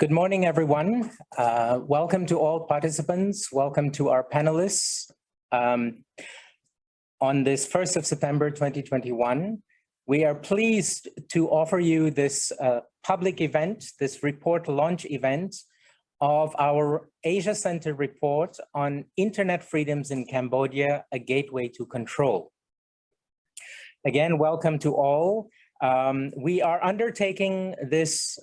Good morning, everyone. Welcome to all participants. Welcome to our panelists. On this 1st of September 2021, we are pleased to offer you this public event, this report launch event of our Asia Center report on Internet freedoms in Cambodia, a gateway to control. Again, welcome to all. We are undertaking this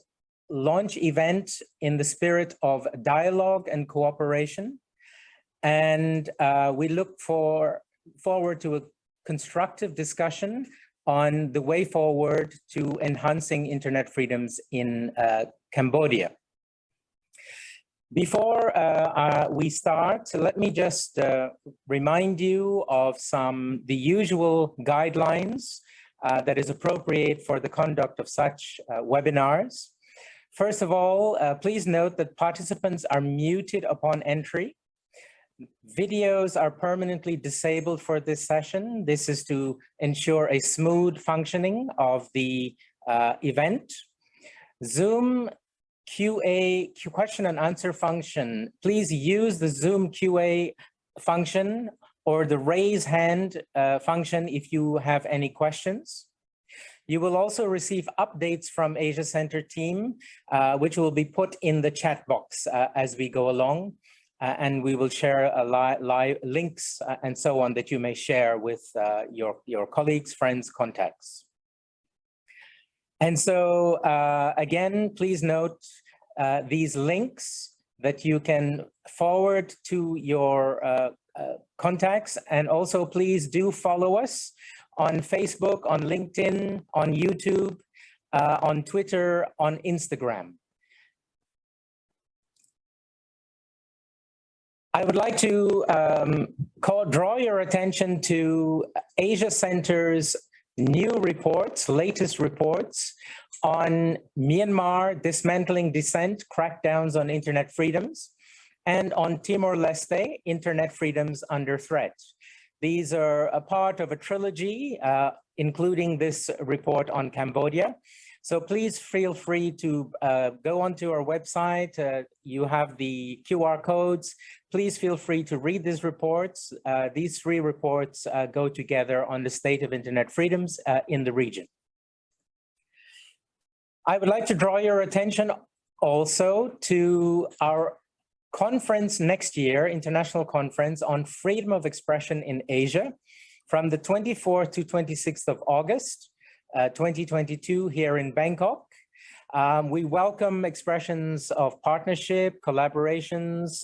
launch event in the spirit of dialogue and cooperation. And we look forward to a constructive discussion on the way forward to enhancing internet freedoms in Cambodia. Before we start, let me just remind you of the usual guidelines that is appropriate for the conduct of such webinars. First of all, please note that participants are muted upon entry. Videos are permanently disabled for this session. This is to ensure a smooth functioning of the event. Zoom QA, question and answer function. Please use the Zoom QA function or the raise hand function if you have any questions. You will also receive updates from Asia Center team, which will be put in the chat box as we go along. And we will share live links and so on that you may share with your colleagues, friends, contacts. And so again, please note these links that you can forward to your contacts, and also please do follow us on Facebook, on LinkedIn, on YouTube, on Twitter, on Instagram. I would like to draw your attention to Asia Center's new reports, latest reports on Myanmar, dismantling dissent, crackdowns on internet freedoms, and on Timor-Leste, internet freedoms under threat. These are a part of a trilogy, including this report on Cambodia. So please feel free to go onto our website. You have the QR codes. Please feel free to read these reports. These three reports go together on the state of internet freedoms in the region. I would like to draw your attention also to our conference next year, international conference on freedom of expression in Asia, from the 24th to 26th of August, 2022 here in Bangkok. We welcome expressions of partnership, collaborations.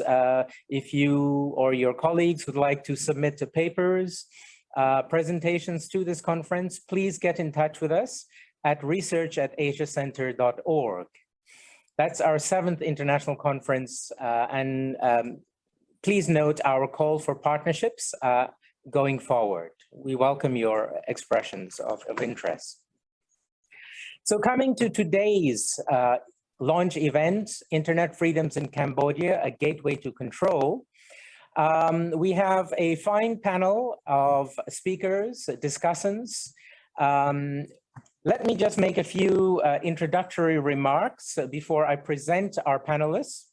If you or your colleagues would like to submit the papers, presentations to this conference, please get in touch with us at research@asiacenter.org. That's our 7th international conference, and please note our call for partnerships going forward. We welcome your expressions of interest. So coming to today's launch event, Internet Freedoms in Cambodia, a gateway to control, we have a fine panel of speakers, discussants. Let me just make a few introductory remarks before I present our panelists.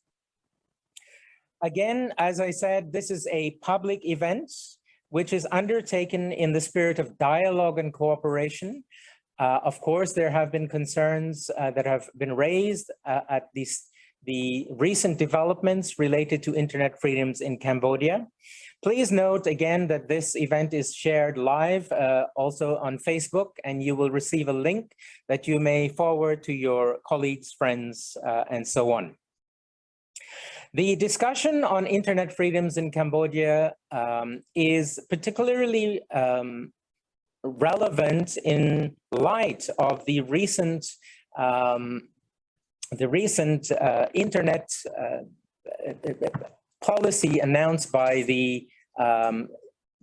Again, as I said, this is a public event which is undertaken in the spirit of dialogue and cooperation. Of course, there have been concerns that have been raised at the recent developments related to internet freedoms in Cambodia. Please note again that this event is shared live also on Facebook, and you will receive a link that you may forward to your colleagues, friends, and so on. The discussion on internet freedoms in Cambodia is particularly relevant in light of the recent internet policy announced by the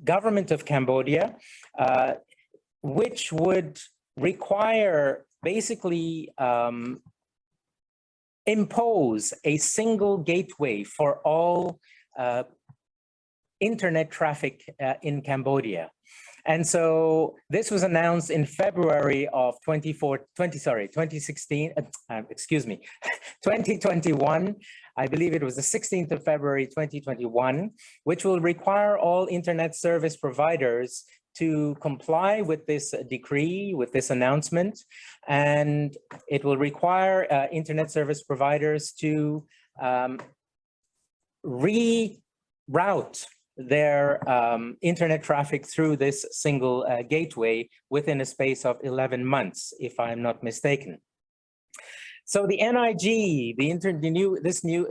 government of Cambodia, which would require basically impose a single gateway for all internet traffic in Cambodia. And so this was announced in February of 2016, 2021. I believe it was the 16th of February, 2021, which will require all internet service providers to comply with this decree, with this announcement. And it will require internet service providers to reroute their internet traffic through this single gateway within a space of 11 months, if I'm not mistaken. So the NIG,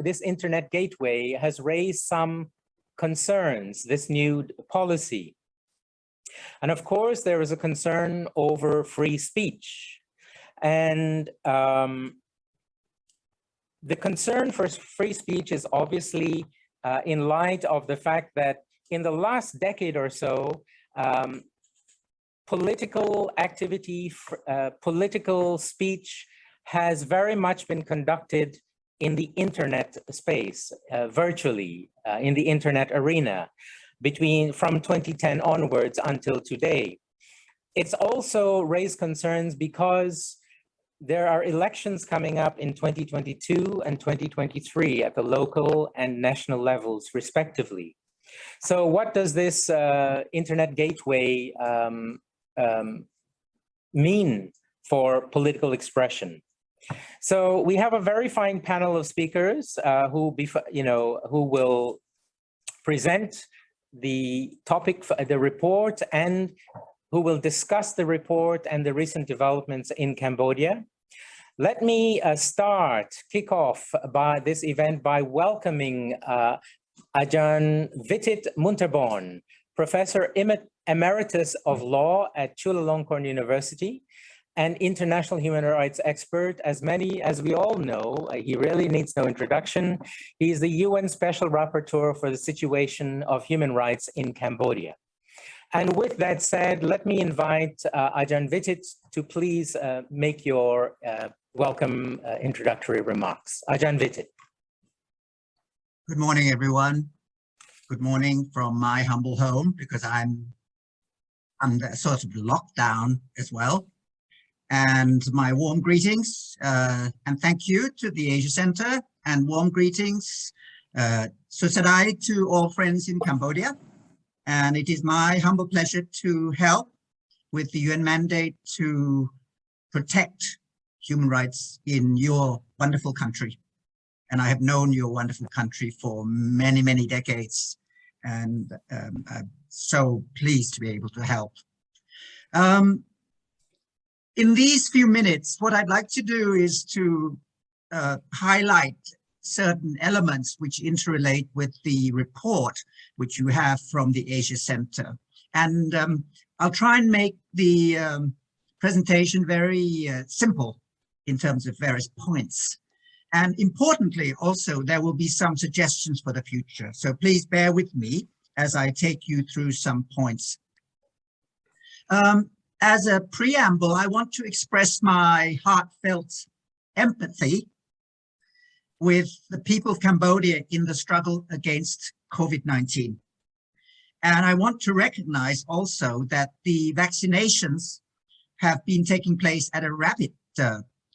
this internet gateway has raised some concerns, this new policy. And of course, there is a concern over free speech. And the concern for free speech is obviously in light of the fact that in the last decade or so, political activity, political speech has very much been conducted in the internet space, virtually, in the internet arena, from 2010 onwards until today. It's also raised concerns because there are elections coming up in 2022 and 2023 at the local and national levels, respectively. So what does this internet gateway mean for political expression? So we have a very fine panel of speakers who will present the topic, the report, and who will discuss the report and the recent developments in Cambodia. Let me kick off by this event by welcoming Ajahn Vitit Muntarbhorn, Professor Emeritus of Law at Chulalongkorn University, an international human rights expert. As we all know, he really needs no introduction. He is the UN Special Rapporteur for the situation of human rights in Cambodia. And with that said, let me invite Ajahn Vitit to please make your welcome introductory remarks. Ajahn Vitit. Good morning, everyone. Good morning from my humble home, because I'm under sort of lockdown as well. And my warm greetings and thank you to the Asia Centre, and warm greetings Susadai to all friends in Cambodia. And it is my humble pleasure to help with the UN mandate to protect human rights in your wonderful country. And I have known your wonderful country for many, many decades, and I'm so pleased to be able to help. In these few minutes, what I'd like to do is to highlight certain elements which interrelate with the report which you have from the Asia Centre. And I'll try and make the presentation very simple in terms of various points. And importantly, also, there will be some suggestions for the future. So please bear with me as I take you through some points. As a preamble, I want to express my heartfelt empathy with the people of Cambodia in the struggle against COVID-19. And I want to recognize also that the vaccinations have been taking place at a rapid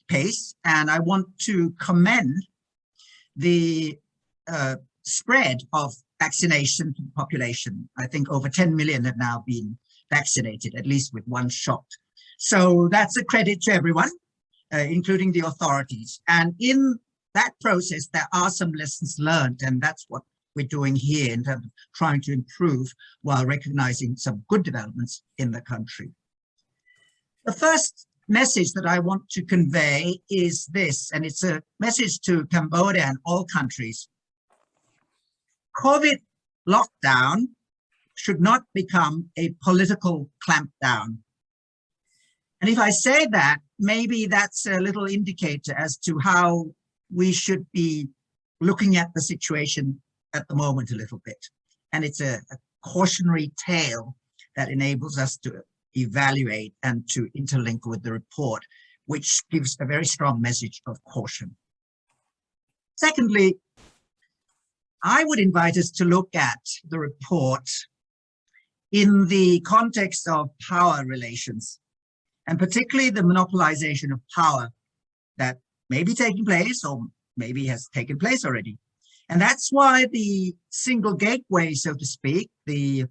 pace. And I want to commend the spread of vaccination to the population. I think over 10 million have now been vaccinated, at least with one shot. So that's a credit to everyone, including the authorities. And in that process, there are some lessons learned, and that's what we're doing here in terms of trying to improve while recognizing some good developments in the country. The first message that I want to convey is this, and it's a message to Cambodia and all countries. COVID lockdown should not become a political clampdown. And if I say that, maybe that's a little indicator as to how we should be looking at the situation at the moment a little bit. And it's a cautionary tale that enables us to evaluate and to interlink with the report, which gives a very strong message of caution. Secondly, I would invite us to look at the report in the context of power relations, and particularly the monopolization of power that may be taking place or maybe has taken place already. And that's why the single gateway, so to speak, the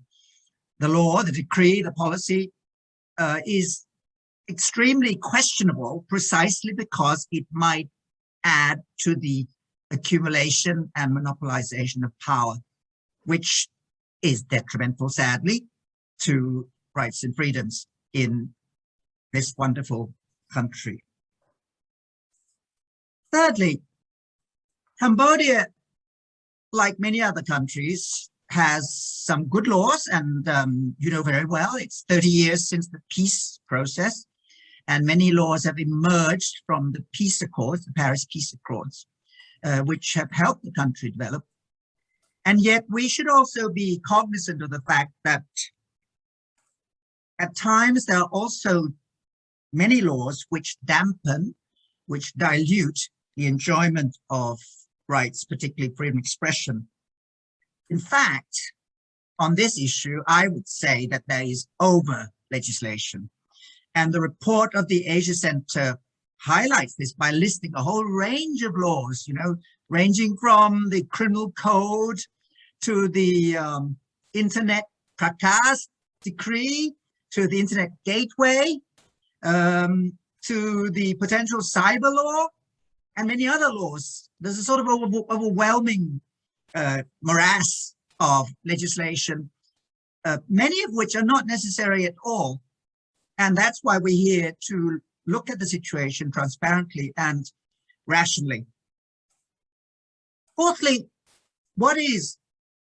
law, the decree, the policy is extremely questionable precisely because it might add to the accumulation and monopolization of power, which is detrimental, sadly, to rights and freedoms in this wonderful country. Thirdly, Cambodia, like many other countries, has some good laws, and you know very well, it's 30 years since the peace process, and many laws have emerged from the peace accords, the Paris Peace Accords, which have helped the country develop. And yet we should also be cognizant of the fact that at times there are also many laws which dampen, which dilute the enjoyment of rights, particularly freedom of expression. In fact, on this issue, I would say that there is over legislation. And the report of the Asia Centre highlights this by listing a whole range of laws, you know, ranging from the criminal code to the internet prakas decree, to the internet gateway, to the potential cyber law, and many other laws. There's a sort of overwhelming morass of legislation, many of which are not necessary at all. And that's why we're here to look at the situation transparently and rationally. Fourthly, what is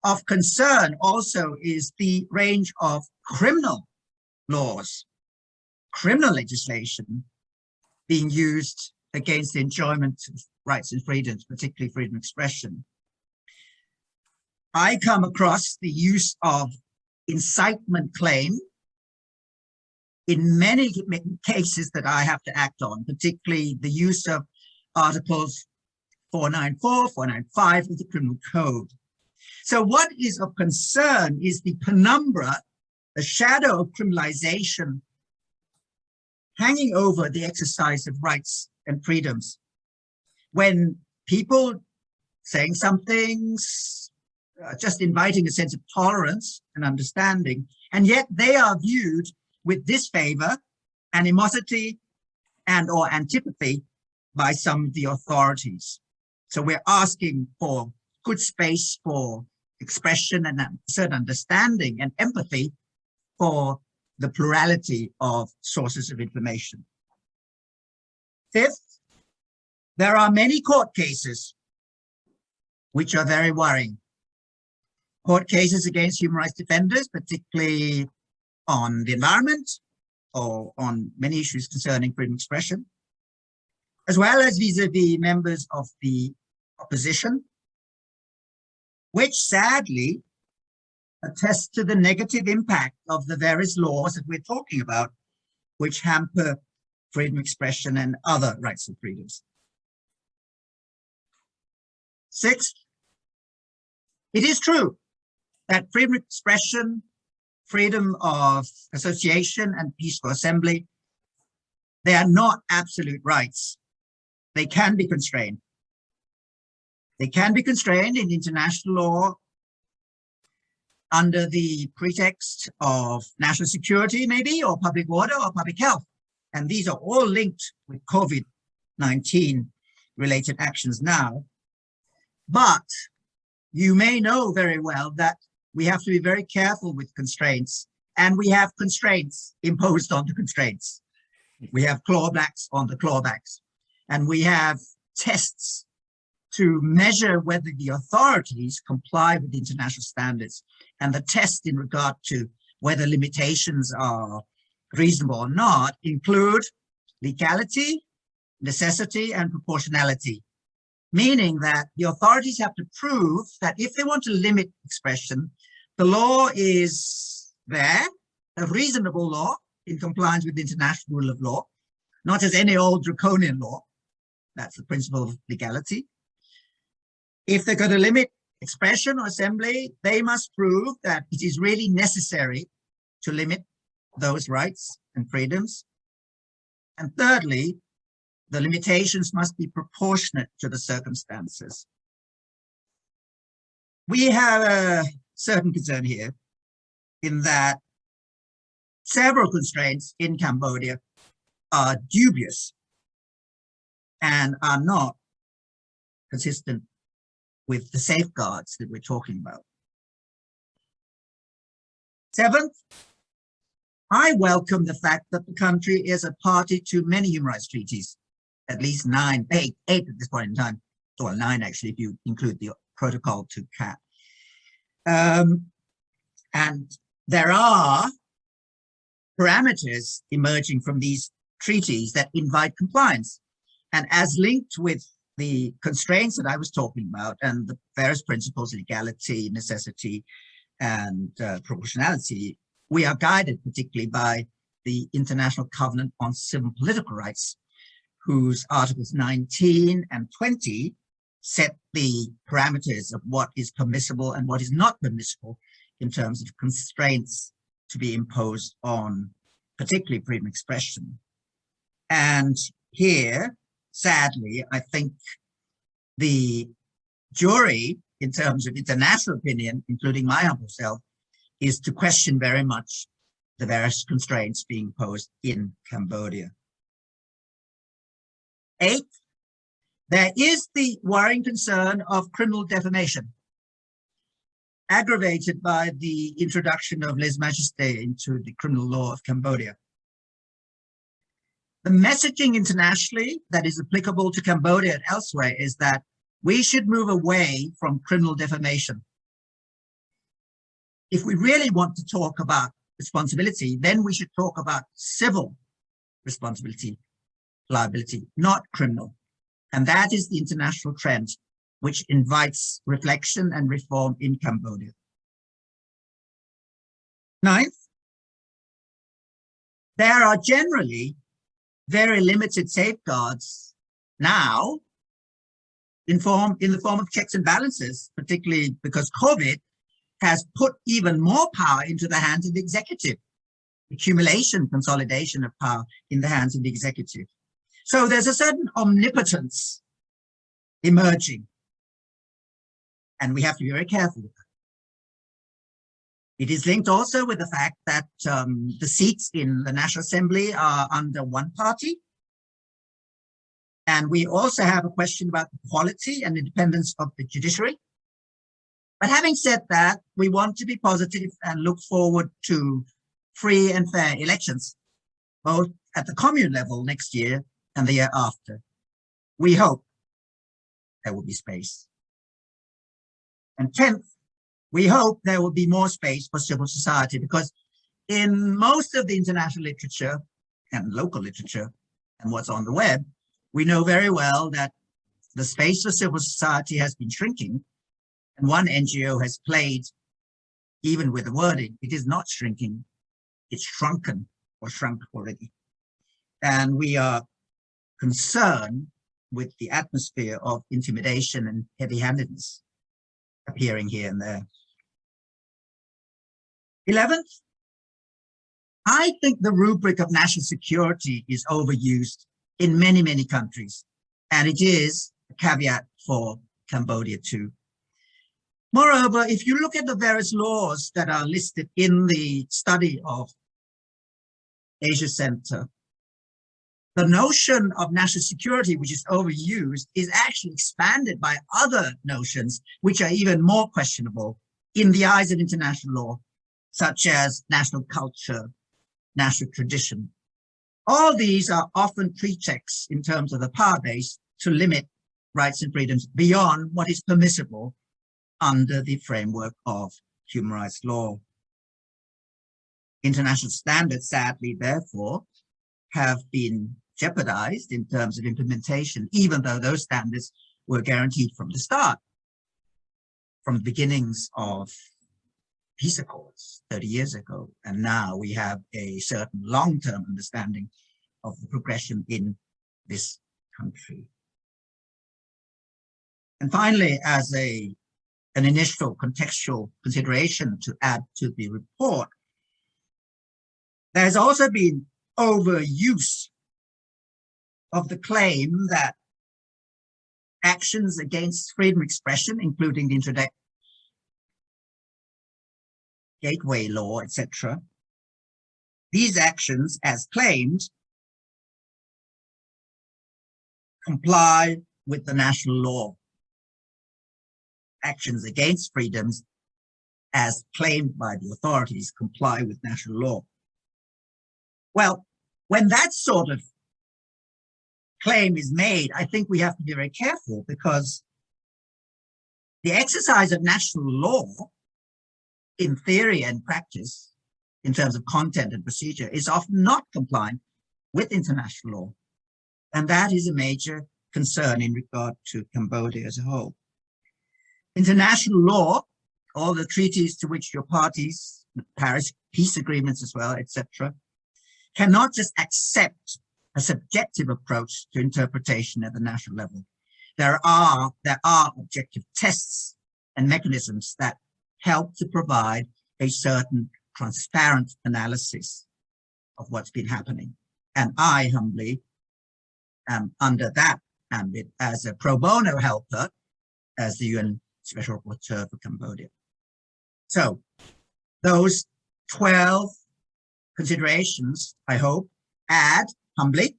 of concern also is the range of criminal laws, criminal legislation being used against the enjoyment of rights and freedoms, particularly freedom of expression. I come across the use of incitement claim in many cases that I have to act on, particularly the use of Articles 494, 495 of the Criminal Code. So what is of concern is the penumbra, the shadow of criminalization hanging over the exercise of rights and freedoms. When people saying some things, just inviting a sense of tolerance and understanding, and yet they are viewed with disfavor, animosity, and or antipathy by some of the authorities. So we're asking for good space for expression and certain understanding and empathy for the plurality of sources of information. Fifth, there are many court cases which are very worrying. Court cases against human rights defenders, particularly on the environment or on many issues concerning freedom of expression, as well as vis-a-vis members of the opposition, which sadly attests to the negative impact of the various laws that we're talking about, which hamper freedom of expression and other rights and freedoms. Sixth, it is true that freedom of expression, freedom of association, and peaceful assembly, they are not absolute rights. They can be constrained. They can be constrained in international law under the pretext of national security, maybe, or public order or public health. And these are all linked with COVID-19 related actions now. But you may know very well that we have to be very careful with constraints, and we have constraints imposed on the constraints. We have clawbacks on the clawbacks, and we have tests to measure whether the authorities comply with international standards. And the test in regard to whether limitations are reasonable or not include legality, necessity, and proportionality, meaning that the authorities have to prove that if they want to limit expression, the law is there, a reasonable law in compliance with the international rule of law, not as any old draconian law. That's the principle of legality. If they're going to limit expression or assembly, they must prove that it is really necessary to limit those rights and freedoms. And thirdly, the limitations must be proportionate to the circumstances. We have a certain concern here in that several constraints in Cambodia are dubious and are not consistent with the safeguards that we're talking about. Seventh, I welcome the fact that the country is a party to many human rights treaties, at least eight at this point in time, or 9 actually, if you include the protocol to CAT. And there are parameters emerging from these treaties that invite compliance. And as linked with the constraints that I was talking about and the various principles, legality, necessity, and proportionality, we are guided particularly by the International Covenant on Civil and Political Rights, whose Articles 19 and 20 set the parameters of what is permissible and what is not permissible in terms of constraints to be imposed on particularly freedom of expression. And here, sadly, I think the jury, in terms of international opinion, including my humble self, is to question very much the various constraints being imposed in Cambodia. 8, there is the worrying concern of criminal defamation, aggravated by the introduction of lèse-majesté into the criminal law of Cambodia. The messaging internationally that is applicable to Cambodia and elsewhere is that we should move away from criminal defamation. If we really want to talk about responsibility, then we should talk about civil responsibility, liability, not criminal. And that is the international trend, which invites reflection and reform in Cambodia. 9th, there are generally very limited safeguards now in the form of checks and balances, particularly because COVID has put even more power into the hands of the executive, accumulation, consolidation of power in the hands of the executive. So there's a certain omnipotence emerging, and we have to be very careful with that. It is linked also with the fact that the seats in the National Assembly are under one party. And we also have a question about the quality and independence of the judiciary. But having said that, we want to be positive and look forward to free and fair elections, both at the commune level next year and the year after. We hope there will be space. And 10th, we hope there will be more space for civil society, because in most of the international literature and local literature and what's on the web, we know very well that the space for civil society has been shrinking. And one NGO has played, even with the wording, it is not shrinking, it's shrunken or shrunk already. And we are concerned with the atmosphere of intimidation and heavy-handedness appearing here and there. 11th, I think the rubric of national security is overused in many, many countries, and it is a caveat for Cambodia too. Moreover, if you look at the various laws that are listed in the study of Asia Centre, the notion of national security, which is overused, is actually expanded by other notions which are even more questionable in the eyes of international law, such as national culture, national tradition. All these are often pretexts in terms of the power base to limit rights and freedoms beyond what is permissible under the framework of human rights law. International standards, sadly, therefore, have been jeopardized in terms of implementation, even though those standards were guaranteed from the start, from the beginnings of peace accords 30 years ago. And now we have a certain long-term understanding of the progression in this country. And finally, as an initial contextual consideration to add to the report, There's also been overuse of the claim that actions against freedom of expression, including the Internet Gateway Law, etc., these actions, as claimed, comply with the national law. Actions against freedoms, as claimed by the authorities, comply with national law. Well, when that sort of claim is made, I think we have to be very careful, because the exercise of national law in theory and practice, in terms of content and procedure, is often not compliant with international law. And that is a major concern in regard to Cambodia as a whole. International law, all the treaties to which you're parties, the Paris peace agreements as well, etc., cannot just accept a subjective approach to interpretation at the national level. There are objective tests and mechanisms that help to provide a certain transparent analysis of what's been happening. And I humbly am under that ambit as a pro bono helper, as the UN Special Rapporteur for Cambodia. So those 12 considerations, I hope, add humbly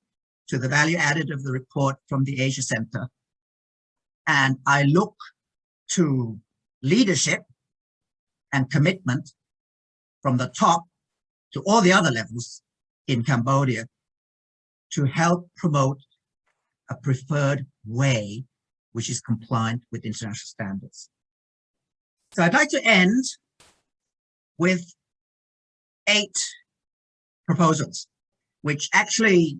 to the value added of the report from the Asia Centre. And I look to leadership and commitment from the top to all the other levels in Cambodia to help promote a preferred way which is compliant with international standards. So I'd like to end with 8 proposals, which actually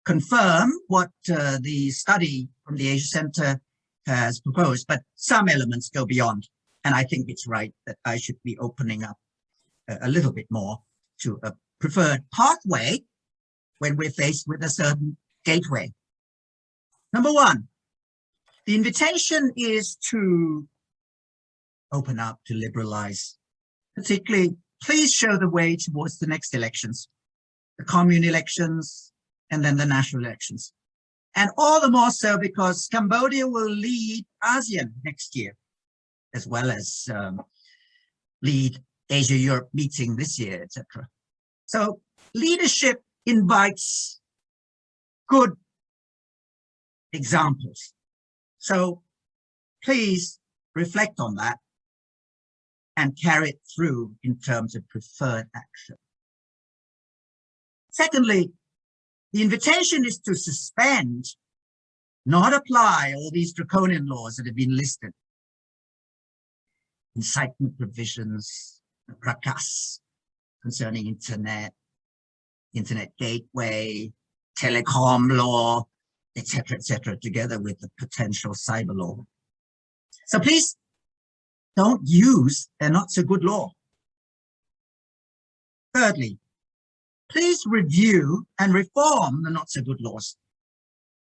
confirm what the study from the Asia Centre has proposed, but some elements go beyond. And I think it's right that I should be opening up a little bit more to a preferred pathway when we're faced with a certain gateway. Number 1, the invitation is to open up, to liberalize, particularly please show the way towards the next elections, the commune elections, and then the national elections. And all the more so because Cambodia will lead ASEAN next year, as well as lead Asia-Europe meeting this year, etc. So leadership invites good examples. So please reflect on that and carry it through in terms of preferred action. Secondly, the invitation is to suspend, not apply all these draconian laws that have been listed. Incitement provisions, prakas concerning internet gateway, telecom law, etc., together with the potential cyber law. So please don't use a not so good law. Thirdly, please review and reform the not so good laws.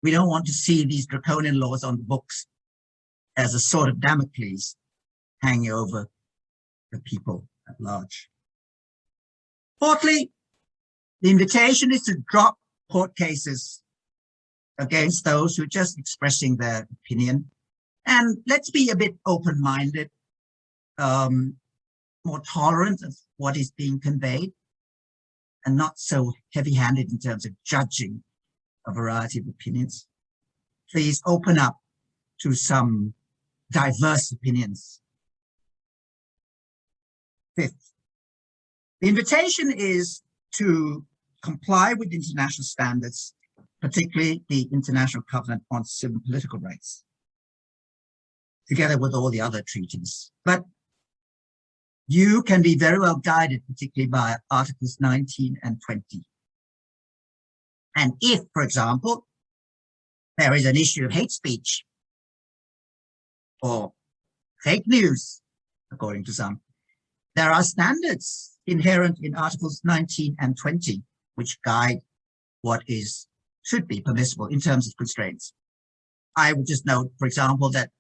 We don't want to see these draconian laws on the books as a sword of Damocles hanging over the people at large. Fourthly, the invitation is to drop court cases against those who are just expressing their opinion. And let's be a bit open-minded, more tolerant of what is being conveyed, and not so heavy-handed in terms of judging a variety of opinions. Please open up to some diverse opinions. Fifth, the invitation is to comply with international standards, particularly the International Covenant on Civil and Political Rights, together with all the other treaties. But you can be very well guided, particularly by Articles 19 and 20. And if, for example, there is an issue of hate speech or fake news, according to some, there are standards inherent in Articles 19 and 20, which guide what should be permissible in terms of constraints. I would just note, for example, that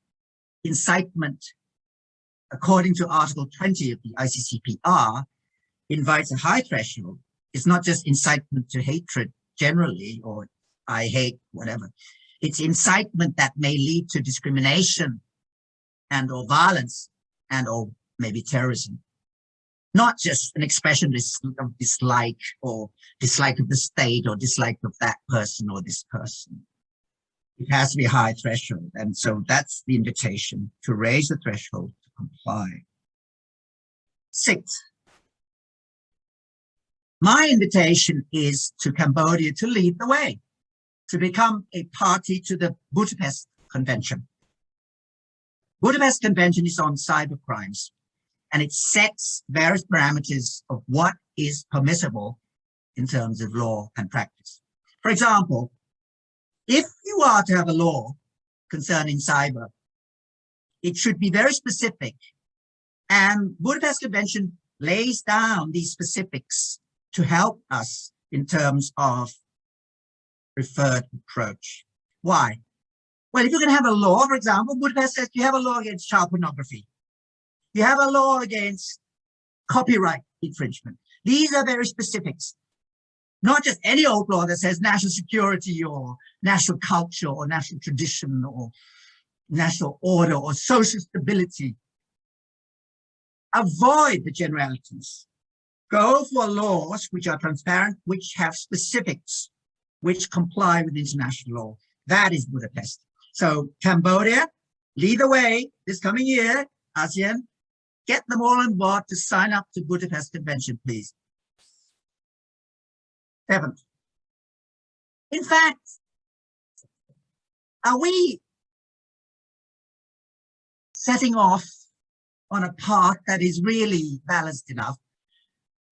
incitement, according to Article 20 of the ICCPR, invites a high threshold. It's not just incitement to hatred generally, or I hate whatever. It's incitement that may lead to discrimination and or violence and or maybe terrorism. Not just an expression of dislike or dislike of the state or dislike of that person or this person. It has to be a high threshold. And so that's the invitation, to raise the threshold to comply. 6. My invitation is to Cambodia to lead the way, to become a party to the Budapest Convention. Budapest Convention is on cyber crimes, and it sets various parameters of what is permissible in terms of law and practice. For example, if you are to have a law concerning cyber, it should be very specific, and Budapest Convention lays down these specifics to help us in terms of preferred approach. Why? Well, if you're going to have a law, for example, Budapest says you have a law against child pornography. You have a law against copyright infringement. These are very specifics. Not just any old law that says national security or national culture or national tradition or national order or social stability. Avoid the generalities. Go for laws which are transparent, which have specifics, which comply with international law. That is Budapest. So Cambodia, lead the way this coming year, ASEAN, get them all on board to sign up to Budapest Convention, please. 7th. In fact, are we setting off on a path that is really balanced enough?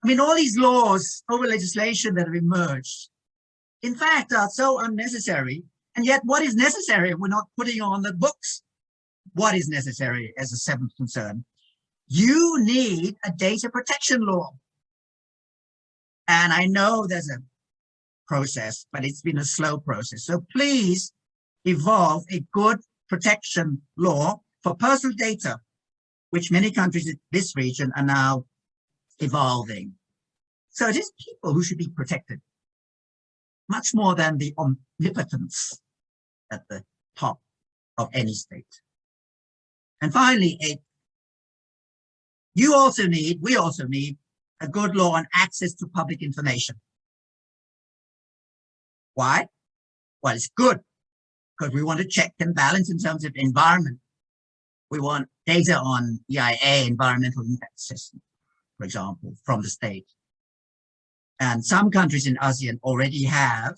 I mean, all these laws over legislation that have emerged, in fact, are so unnecessary. And yet what is necessary, we're not putting on the books. What is necessary as a 7th concern? You need a data protection law. And I know there's a process, but it's been a slow process. So please evolve a good protection law for personal data, which many countries in this region are now evolving. So it is people who should be protected, much more than the omnipotence at the top of any state. And finally, 8, we also need a good law on access to public information. Why? Well, it's good because we want to check and balance in terms of environment. We want data on EIA, environmental impact assessment, for example, from the state. And some countries in ASEAN already have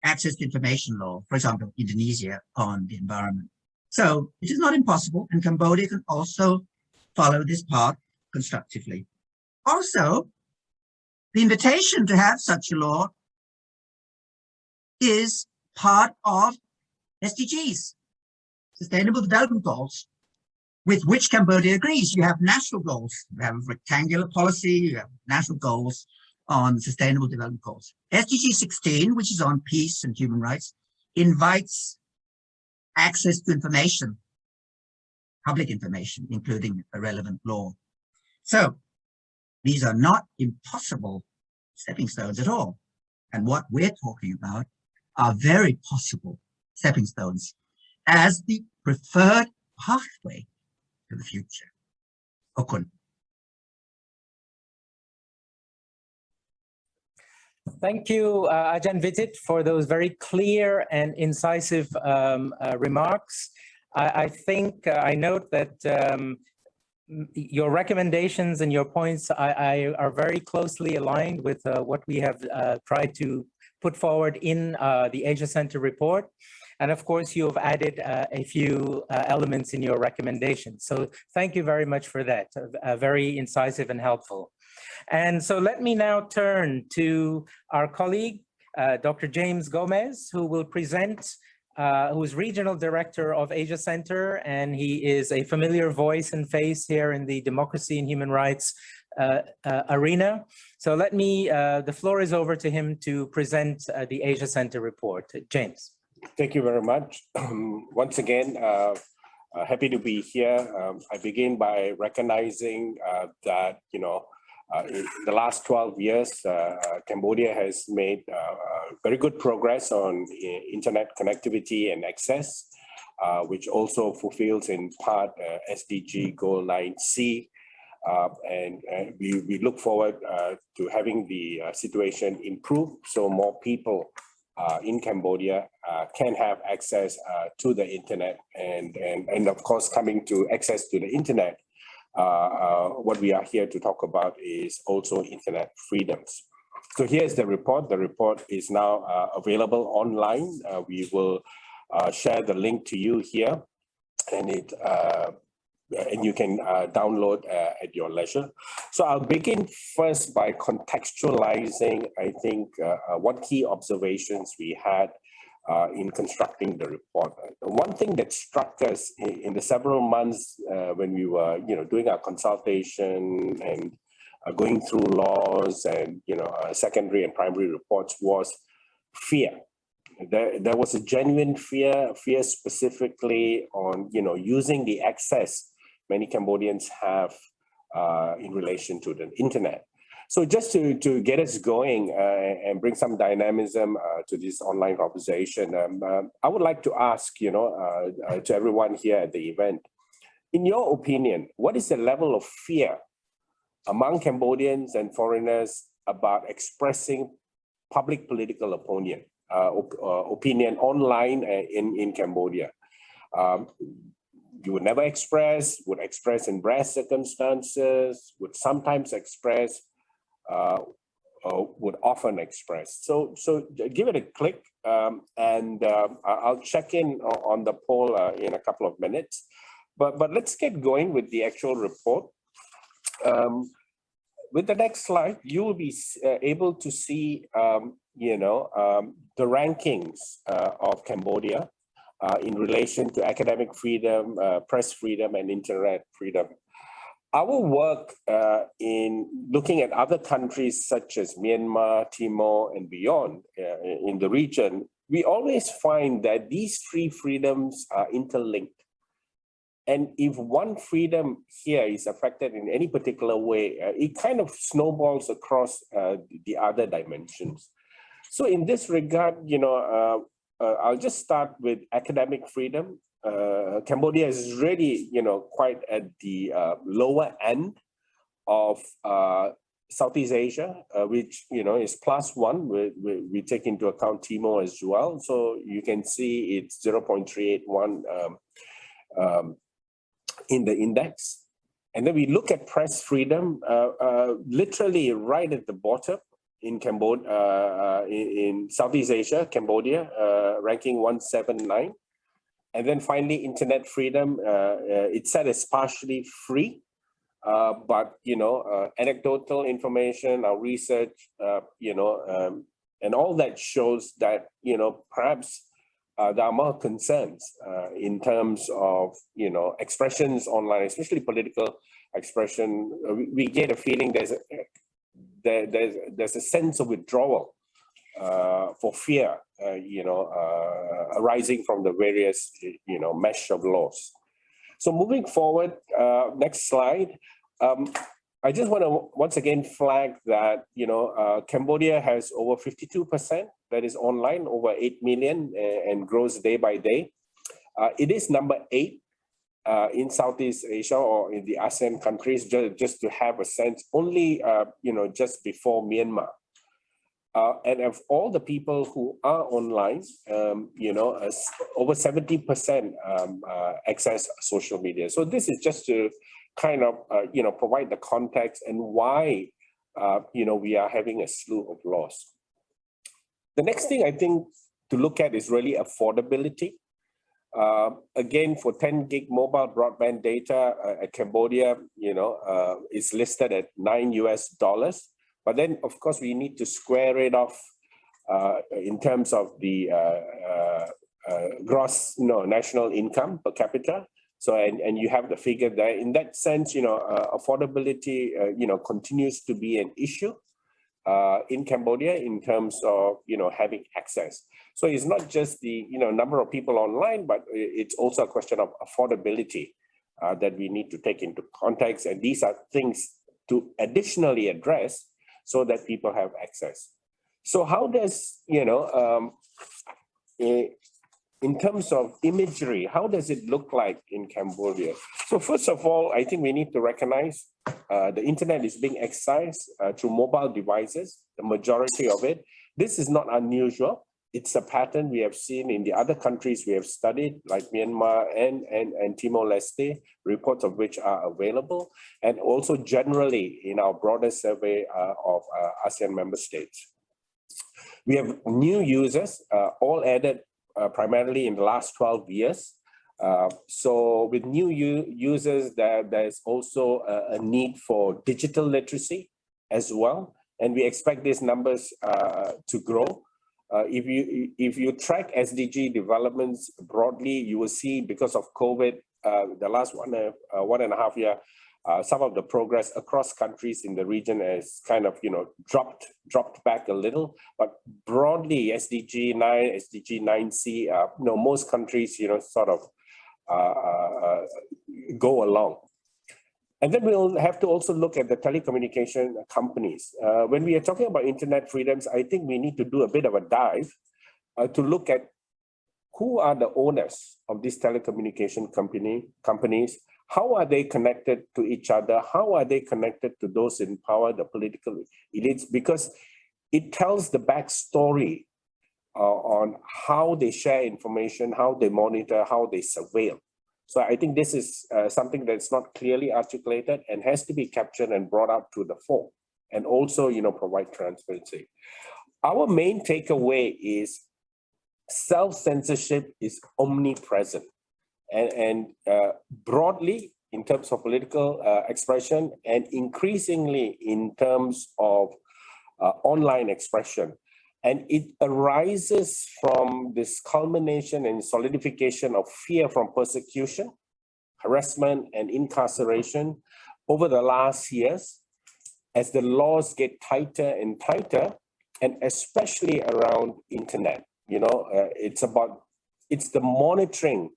access to information law, for example, Indonesia, on the environment. So it is not impossible, and Cambodia can also follow this path constructively. Also, the invitation to have such a law is part of SDGs, Sustainable Development Goals, with which Cambodia agrees. You have national goals, you have rectangular policy, you have national goals on Sustainable Development Goals. SDG 16, which is on peace and human rights, invites access to information, public information, including a relevant law. So these are not impossible stepping stones at all. And what we're talking about are very possible stepping stones as the preferred pathway to the future. Okun. Thank you, Ajahn Vitit, for those very clear and incisive remarks. I think I note that your recommendations and your points are very closely aligned with what we have tried to put forward in the Asia Center report. And of course, you have added a few elements in your recommendations. So thank you very much for that, very incisive and helpful. And so let me now turn to our colleague, Dr. James Gomez, who will present, who is Regional Director of Asia Center, and he is a familiar voice and face here in the democracy and human rights arena. So let me, the floor is over to him to present the Asia Center report. James. Thank you very much. Once again, happy to be here. I begin by recognizing that, In the last 12 years, Cambodia has made very good progress on internet connectivity and access, which also fulfills in part SDG Goal 9C. And we look forward to having the situation improve so more people in Cambodia can have access to the internet, and of course coming to access to the internet. What we are here to talk about is also internet freedoms. So here's the report. The report is now available online. We will share the link to you here, and you can download at your leisure. So I'll begin first by contextualizing, I think, what key observations we had in constructing the report. One thing that struck us in the several months when we were, doing our consultation and going through laws and, secondary and primary reports was fear. There was a genuine fear specifically on, using the access many Cambodians have in relation to the internet. So just to get us going and bring some dynamism to this online conversation, I would like to ask, to everyone here at the event, in your opinion, what is the level of fear among Cambodians and foreigners about expressing public political opinion online in Cambodia? You would never express, would express in rare circumstances, would sometimes express, would often express. So give it a click, and I'll check in on the poll in a couple of minutes. But let's get going with the actual report. With the next slide, you will be able to see, the rankings of Cambodia in relation to academic freedom, press freedom, and internet freedom. Our work in looking at other countries such as Myanmar, Timor, and beyond in the region, we always find that these three freedoms are interlinked. And if one freedom here is affected in any particular way, it kind of snowballs across the other dimensions. So in this regard, I'll just start with academic freedom. Cambodia is really, quite at the lower end of Southeast Asia, which, is +1. We take into account Timor as well. So you can see it's 0.381 in the index. And then we look at press freedom, literally right at the bottom in Cambodia, in Southeast Asia, Cambodia, ranking 179. And then finally, internet freedom, it's said as partially free, but, anecdotal information, our research, and all that shows that, perhaps there are more concerns in terms of, expressions online, especially political expression. We get a feeling there's a sense of withdrawal for fear, arising from the various, mesh of laws. So moving forward, next slide. I just want to once again flag that, Cambodia has over 52% that is online, over 8 million, and grows day by day. It is number 8 in Southeast Asia or in the ASEAN countries, just to have a sense, only, just before Myanmar. And of all the people who are online, over 70% access social media. So this is just to kind of, provide the context and why, we are having a slew of laws. The next thing I think to look at is really affordability. Again, for 10 gig mobile broadband data at Cambodia, is listed at $9. But then, of course, we need to square it off in terms of the gross national income per capita. So, and you have the figure there. In that sense, affordability, continues to be an issue in Cambodia in terms of, having access. So it's not just the, number of people online, but it's also a question of affordability that we need to take into context. And these are things to additionally address so that people have access. So how does, in terms of imagery, how does it look like in Cambodia? So first of all, I think we need to recognize the internet is being excised through mobile devices, the majority of it. This is not unusual. It's a pattern we have seen in the other countries we have studied, like Myanmar and Timor-Leste, reports of which are available, and also generally in our broader survey of ASEAN member states. We have new users, all added primarily in the last 12 years. So with new users, there's also a need for digital literacy as well. And we expect these numbers to grow. If you track SDG developments broadly, you will see because of COVID, the last one and a half year, some of the progress across countries in the region has kind of, dropped back a little. But broadly, SDG 9, SDG 9C, most countries, sort of go along. And then we'll have to also look at the telecommunication companies. When we are talking about internet freedoms, I think we need to do a bit of a dive to look at who are the owners of these telecommunication companies. How are they connected to each other? How are they connected to those in power, the political elites? Because it tells the backstory on how they share information, how they monitor, how they surveil. So I think this is something that's not clearly articulated and has to be captured and brought up to the fore, and also, provide transparency. Our main takeaway is self-censorship is omnipresent. And broadly in terms of political expression, and increasingly in terms of online expression. And it arises from this culmination and solidification of fear from persecution, harassment, and incarceration over the last years as the laws get tighter and tighter, and especially around internet. It's the monitoring,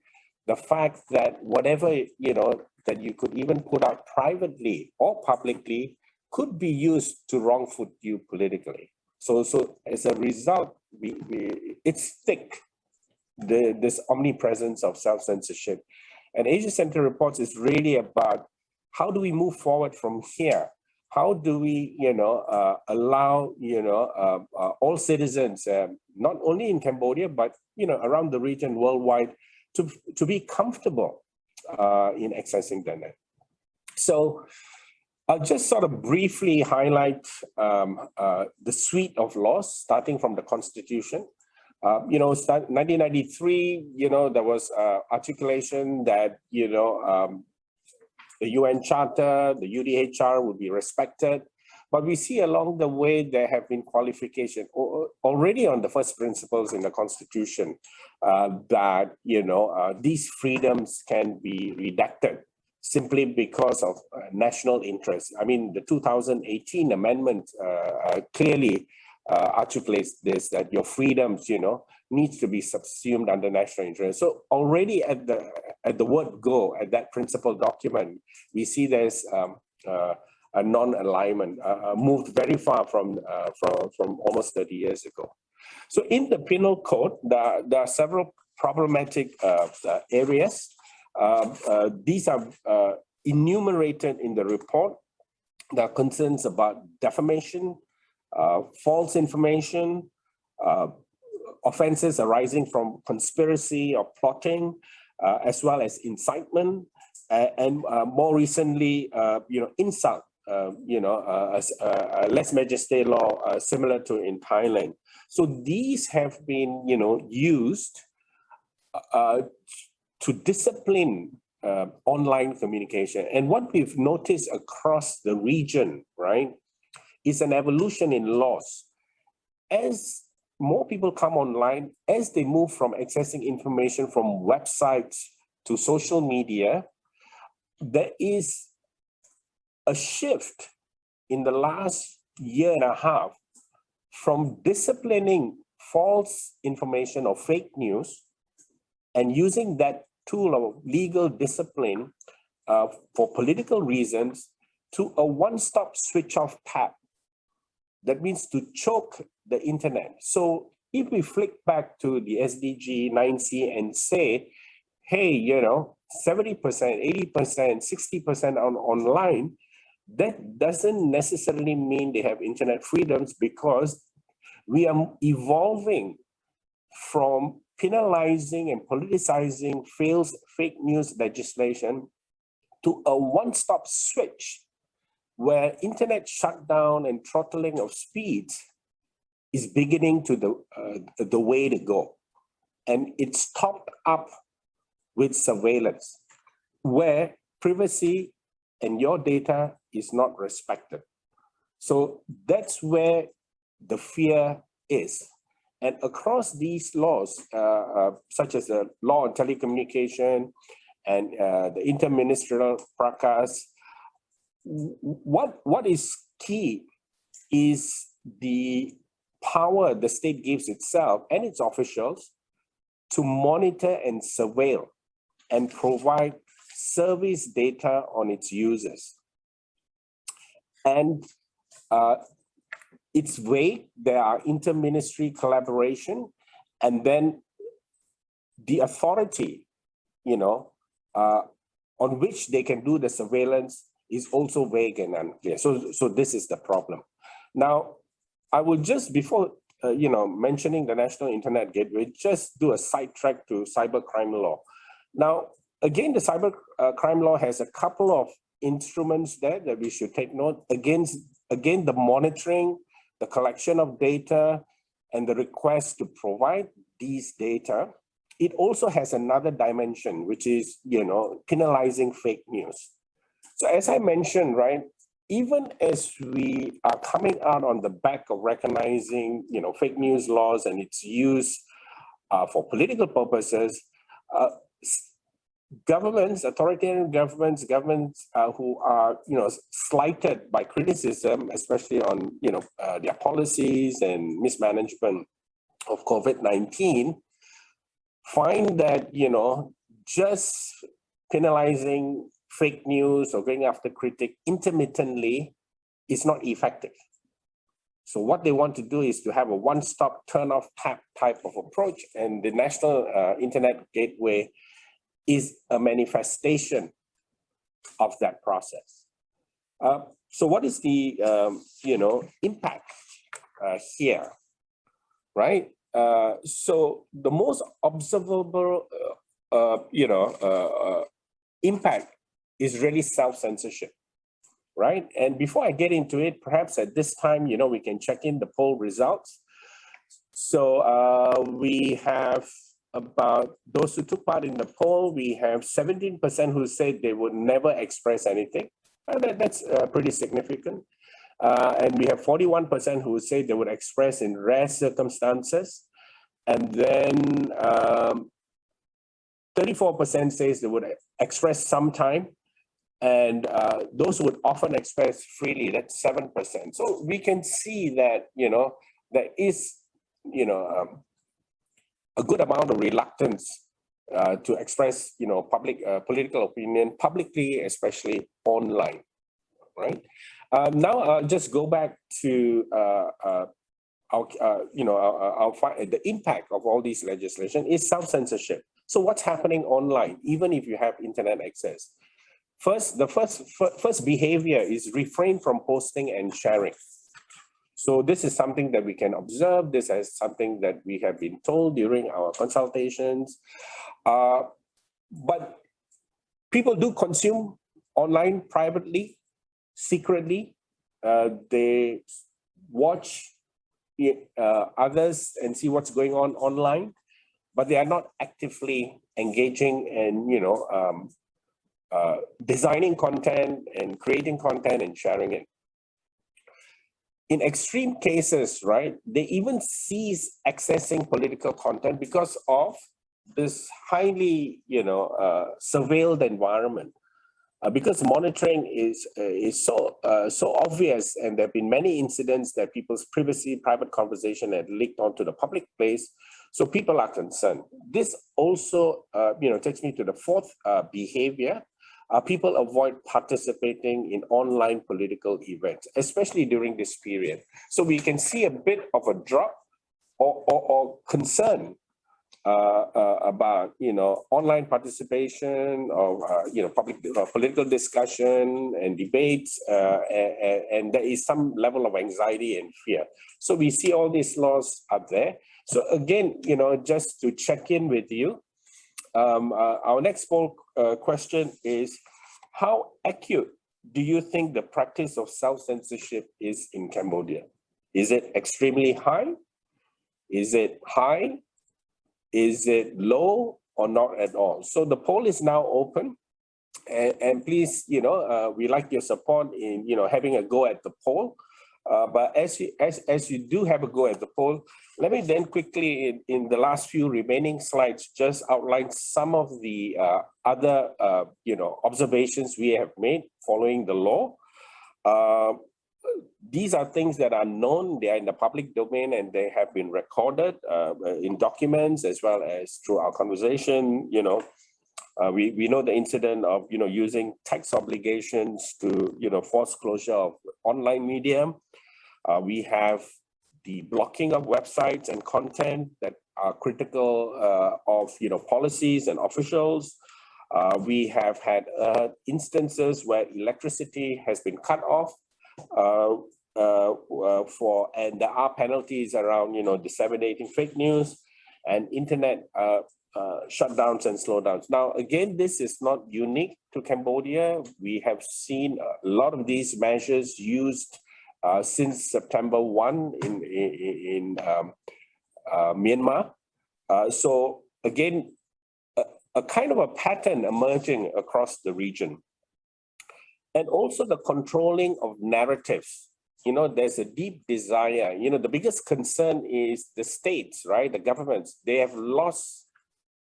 the fact that whatever, that you could even put out privately or publicly could be used to wrong-foot you politically. So as a result, it's thick, this omnipresence of self-censorship. And Asia Center reports is really about how do we move forward from here? How do we, allow, all citizens, not only in Cambodia, but, around the region worldwide, to be comfortable in accessing the net. So I'll just sort of briefly highlight the suite of laws, starting from the Constitution. 1993, there was articulation that, the UN Charter, the UDHR would be respected. But we see along the way there have been qualifications already on the first principles in the Constitution that, these freedoms can be redacted simply because of national interest. I mean, the 2018 amendment clearly articulates this, that your freedoms, needs to be subsumed under national interest. So already at the word go, at that principal document, we see there's a non-alignment, moved very far from almost 30 years ago. So in the penal code, there are several problematic areas. These are enumerated in the report. There are concerns about defamation, false information, offenses arising from conspiracy or plotting, as well as incitement, and more recently, insult, less majesty law similar to in Thailand. So these have been, used to discipline online communication. And what we've noticed across the region, right, is an evolution in laws. As more people come online, as they move from accessing information from websites to social media, there is a shift in the last year and a half from disciplining false information or fake news and using that tool of legal discipline for political reasons to a one-stop switch off tap. That means to choke the internet. So if we flick back to the SDG 9C and say, hey, 70%, 80%, 60% online, that doesn't necessarily mean they have internet freedoms, because we are evolving from penalizing and politicizing fake news legislation to a one-stop switch where internet shutdown and throttling of speeds is beginning to the way to go. And it's topped up with surveillance, where privacy and your data is not respected. So that's where the fear is. And across these laws, such as the law on telecommunication and the interministerial prakas, what is key is the power the state gives itself and its officials to monitor and surveil and provide service data on its users. And it's vague. There are inter-ministry collaboration, and then the authority, on which they can do the surveillance is also vague and unclear. So this is the problem. Now, I will just, before mentioning the National Internet Gateway, just do a sidetrack to cybercrime law. Now, again, the cybercrime law has a couple of instruments there that we should take note. Again, the monitoring, the collection of data, and the request to provide these data. It also has another dimension, which is, penalizing fake news. So as I mentioned, right, even as we are coming out on the back of recognizing, fake news laws and its use for political purposes, governments, authoritarian governments who are, slighted by criticism, especially on, their policies and mismanagement of COVID-19, find that, just penalizing fake news or going after critic intermittently is not effective. So what they want to do is to have a one-stop turn-off tap type of approach, and the National Internet Gateway is a manifestation of that process. So what is the impact here, right? So the most observable impact is really self-censorship, right? And before I get into it, perhaps at this time, we can check in the poll results. So we have about those who took part in the poll, we have 17% who said they would never express anything. That's pretty significant. And we have 41% who say they would express in rare circumstances. And then 34% says they would express sometime. And those who would often express freely, that's 7%. So we can see that, there is, a good amount of reluctance to express, public political opinion publicly, especially online, right? Now I'll just go back to the impact of all these legislation is self-censorship. So what's happening online, even if you have internet access? First, the first behavior is refrain from posting and sharing. So this is something that we can observe. This is something that we have been told during our consultations. But people do consume online privately, secretly. They watch others and see what's going on online, but they are not actively engaging and designing content and creating content and sharing it. In extreme cases, right, they even cease accessing political content because of this highly, surveilled environment. Because monitoring is so obvious, and there have been many incidents that people's privacy, private conversation had leaked onto the public place. So people are concerned. This also, takes me to the fourth behavior, people avoid participating in online political events, especially during this period. So we can see a bit of a drop or concern about online participation of public political discussion and debates, and there is some level of anxiety and fear. So we see all these laws are there. So again, just to check in with you, our next poll question is: how acute do you think the practice of self-censorship is in Cambodia? Is it extremely high? Is it high? Is it low or not at all? So the poll is now open, and please, we like your support in having a go at the poll. But as you do have a go at the poll, let me then quickly in the last few remaining slides just outline some of the other observations we have made following the law. These are things that are known, they are in the public domain, and they have been recorded in documents as well as through our conversation. We know the incident of using tax obligations to force closure of online media. We have the blocking of websites and content that are critical of policies and officials. We have had instances where electricity has been cut off. And there are penalties around disseminating fake news and internet shutdowns and slowdowns. Now, again, this is not unique to Cambodia. We have seen a lot of these measures used since September 1 in Myanmar. So again, a kind of a pattern emerging across the region. And also the controlling of narratives. There's a deep desire. The biggest concern is the states, right? The governments, they have lost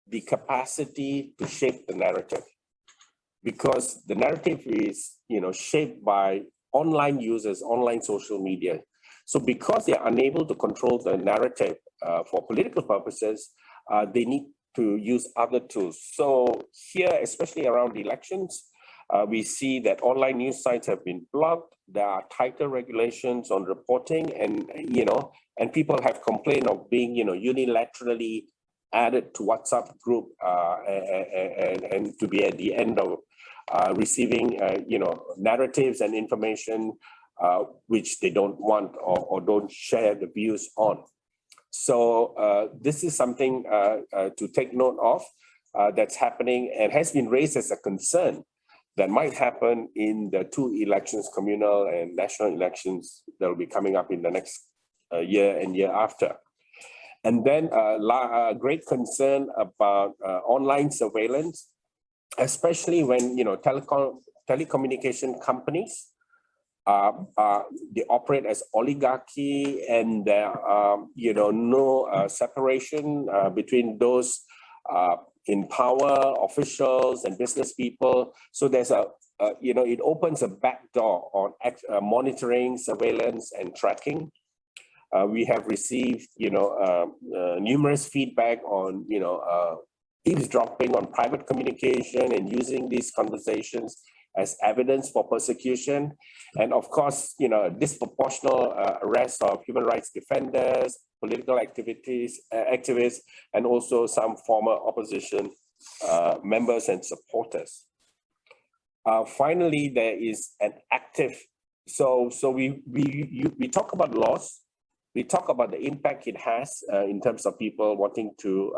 the capacity to shape the narrative, because the narrative is, shaped by online users, online social media. So because they are unable to control the narrative for political purposes, they need to use other tools. So here, especially around elections, we see that online news sites have been blocked. There are tighter regulations on reporting, and people have complained of being unilaterally added to WhatsApp group and to be at the end of receiving narratives and information which they don't want or don't share the views on. So this is something to take note of that's happening and has been raised as a concern that might happen in the two elections, communal and national elections, that will be coming up in the next year and year after. And then a great concern about online surveillance, especially when telecommunication companies they operate as oligarchy, and there are no separation between those in power, officials and business people. So there's it opens a back door on monitoring, surveillance and tracking. We have received, numerous feedback on, eavesdropping on private communication and using these conversations as evidence for persecution. And of course, disproportionate arrest of human rights defenders, political activists, and also some former opposition members and supporters. Finally, there is an active, so we talk about laws. We talk about the impact it has in terms of people wanting to,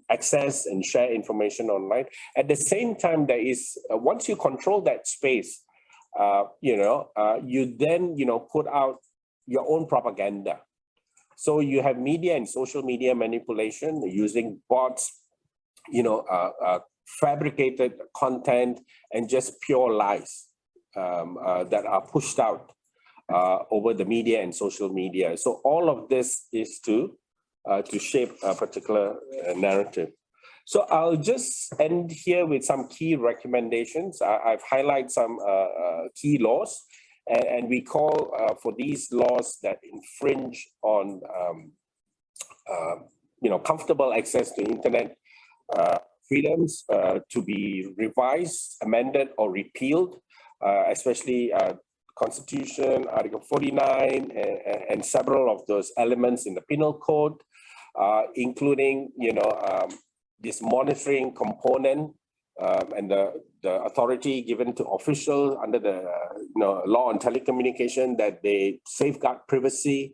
access and share information online. At the same time, there is, once you control that space, you then, put out your own propaganda. So you have media and social media manipulation using bots, fabricated content and just pure lies that are pushed out over the media and social media. So all of this is to shape a particular narrative. So I'll just end here with some key recommendations. I've highlighted some key laws, and we call for these laws that infringe on comfortable access to internet freedoms to be revised, amended, or repealed, especially Constitution, Article 49, and several of those elements in the Penal Code, including, this monitoring component and the authority given to officials under the law on telecommunication that they safeguard privacy.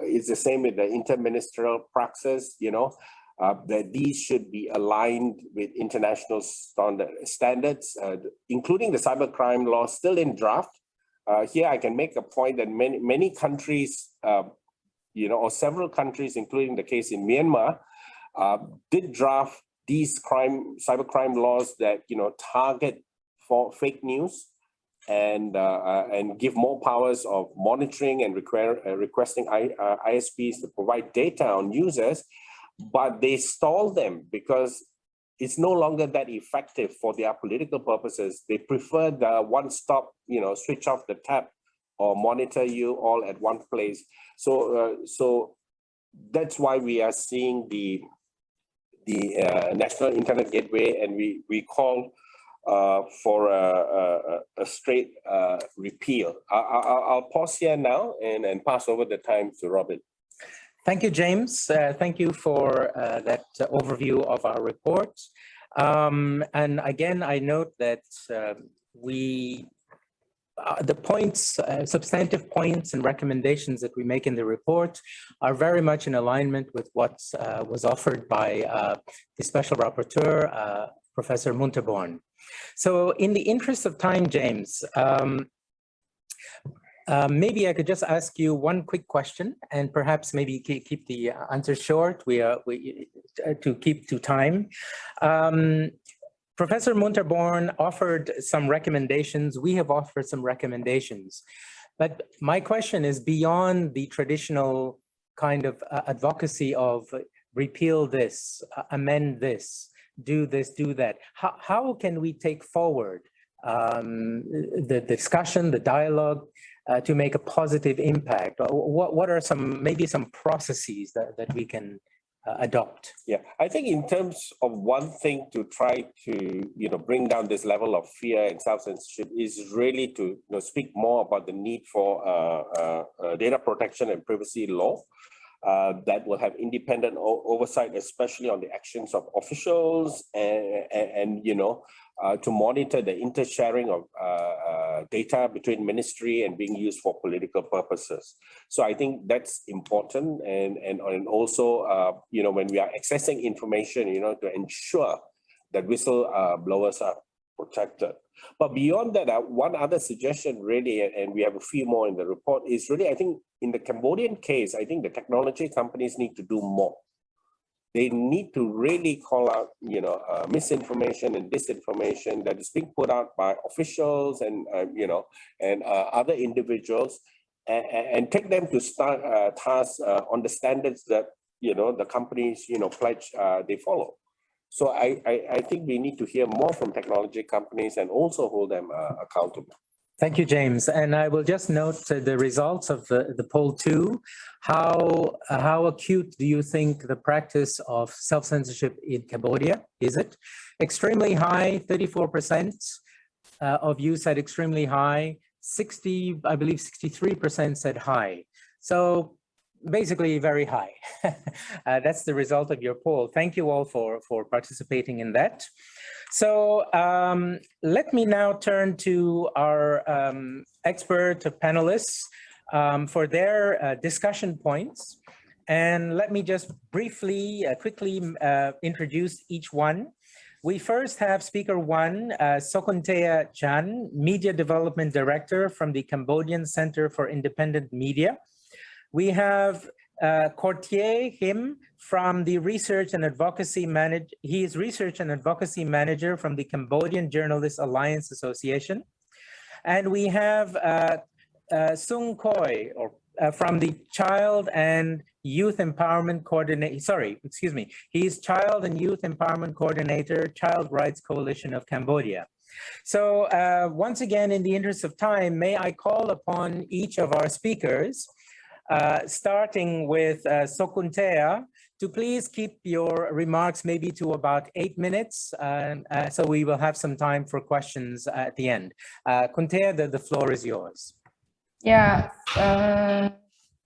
It's the same with the interministerial praxis, that these should be aligned with international standards, including the cybercrime law still in draft. Here I can make a point that many countries, or several countries, including the case in Myanmar, did draft these cybercrime laws that target for fake news and give more powers of monitoring and requesting ISPs to provide data on users, but they stall them because it's no longer that effective for their political purposes. They prefer the one-stop, switch off the tap or monitor you all at one place. So that's why we are seeing the National Internet Gateway, and we call for a straight repeal. I'll pause here now and pass over the time to Robin. Thank you, James. Thank you for that overview of our report. And again, I note that the points, substantive points and recommendations that we make in the report are very much in alignment with what was offered by the Special Rapporteur, Professor Muntarbhorn. So in the interest of time, James, maybe I could just ask you one quick question, and perhaps maybe keep the answer short. To keep to time. Professor Muntarbhorn offered some recommendations. We have offered some recommendations, but my question is beyond the traditional kind of advocacy of repeal this, amend this, do that. How can we take forward the discussion, the dialogue, to make a positive impact? What are maybe some processes that we can adopt? Yeah, I think in terms of one thing to try to bring down this level of fear and self-censorship is really to speak more about the need for data protection and privacy law that will have independent oversight, especially on the actions of officials and to monitor the intersharing of data between ministry and being used for political purposes. So I think that's important, and also when we are accessing information, to ensure that whistleblowers are protected. But beyond that, one other suggestion really, and we have a few more in the report, is really, I think in the Cambodian case, I think the technology companies need to do more. They need to really call out, misinformation and disinformation that is being put out by officials and, other individuals, and take them to start tasks on the standards that, the companies, pledge they follow. So I think we need to hear more from technology companies and also hold them accountable. Thank you, James. And I will just note the results of the poll 2. How acute do you think the practice of self-censorship in Cambodia? Is it extremely high? 34% of you said extremely high. 63% said high. So basically very high. That's the result of your poll. Thank you all for participating in that. So let me now turn to our expert panelists for their discussion points. And let me just briefly, quickly introduce each one. We first have speaker 1, Sokunthea Chhan, Media Development Director from the Cambodian Centre for Independent Media. We have Khortieth from the Research and Advocacy Manager. He is Research and Advocacy Manager from the Cambodian Journalists Alliance Association. And we have Sung Khoy from the Child and Youth Empowerment Coordinator. He is Child and Youth Empowerment Coordinator, Child Rights Coalition of Cambodia. So once again, in the interest of time, may I call upon each of our speakers, starting with Sokunthea, to please keep your remarks maybe to about 8 minutes, so we will have some time for questions at the end. Khontea, the floor is yours. Yeah,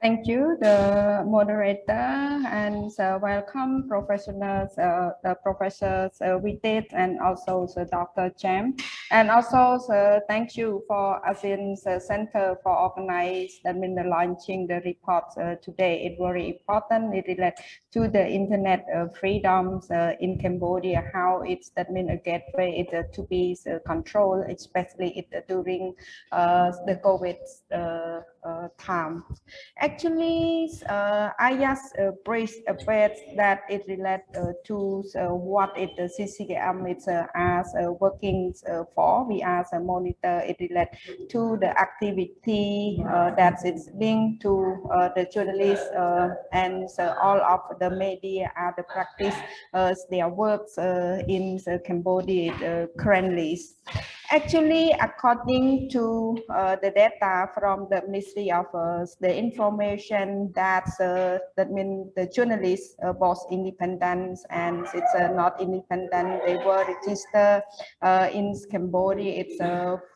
thank you, the moderator, and welcome professionals, the professors Vitit and also Dr. Chhan, and also thank you for ASEAN Center for organizing the launching the report today. It's very important. It relates to the internet freedoms in Cambodia, how it's a gateway to be controlled, especially during the COVID time. Actually, I just brief a bit that it relates to what the CCIM is as working for. We as a monitor, it relates to the activity that is linked to the journalists and all of the media are the practice their works in Cambodia currently. Actually, according to the data from the Ministry of the Information, that means the journalists both independent and it's not independent. They were registered in Cambodia. It's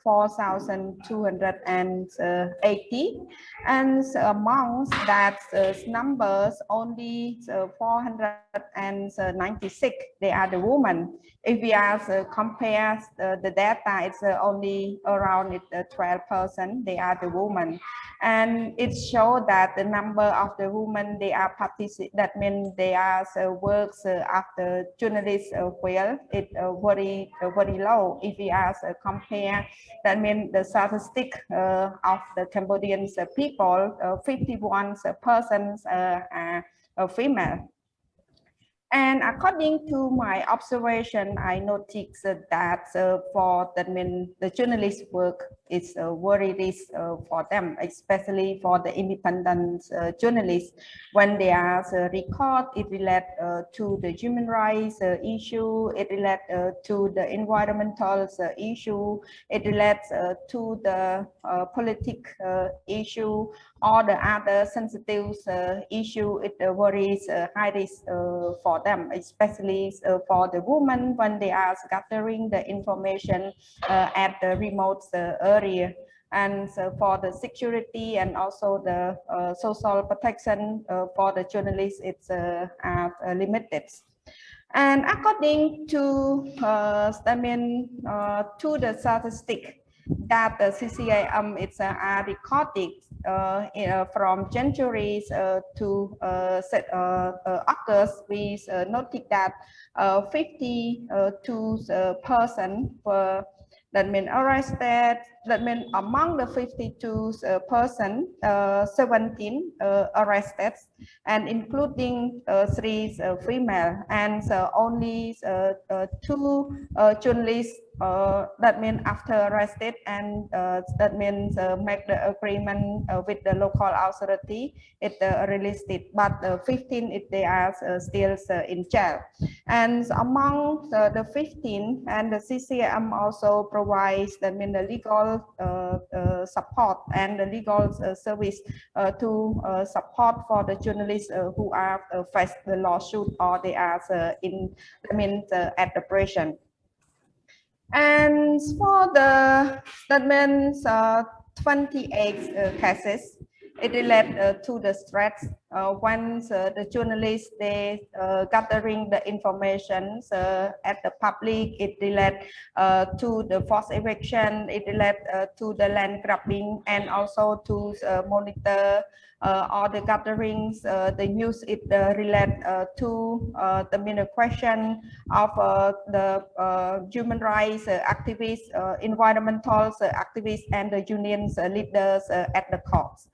4,280, and amongst that numbers, only 496 they are the women. If we compare the data, it's only around 12%. They are the women, and it shows that the number of the women they are that means they are works after journalist field. It's very low. If we compare, that means the statistic of the Cambodian people, 51% are female. And according to my observation, I noticed that for the journalist work, it's very risk for them, especially for the independent journalists. When they are record, it relates to the human rights issue, it relates to the environmental issue, it relates to the political issue, or the other sensitive issue. It varies high risk for them, especially for the women when they are gathering the information at the remote area. And for the security and also the social protection for the journalists, it's limited. And according to to the statistic that the CCIM it's recorded from January to August, we noted that 52% were arrested. That means among the 52%, 17 arrested, and including 3 female, and only 2 journalists that means after arrested, and that means make the agreement with the local authority, it released it, but 15 if they are still in jail. And among the 15, and the CCIM also provides the legal support and the legal service to support for the journalists who are faced the lawsuit, or they are at the prison. And for the, that means 28 cases, it relates to the threats when the journalists they gathering the information at the public. It relates to the forced eviction. It relates to the land grabbing, and also to monitor all the gatherings. The news it relates to the question of the human rights activists, environmental activists, and the unions leaders at the courts.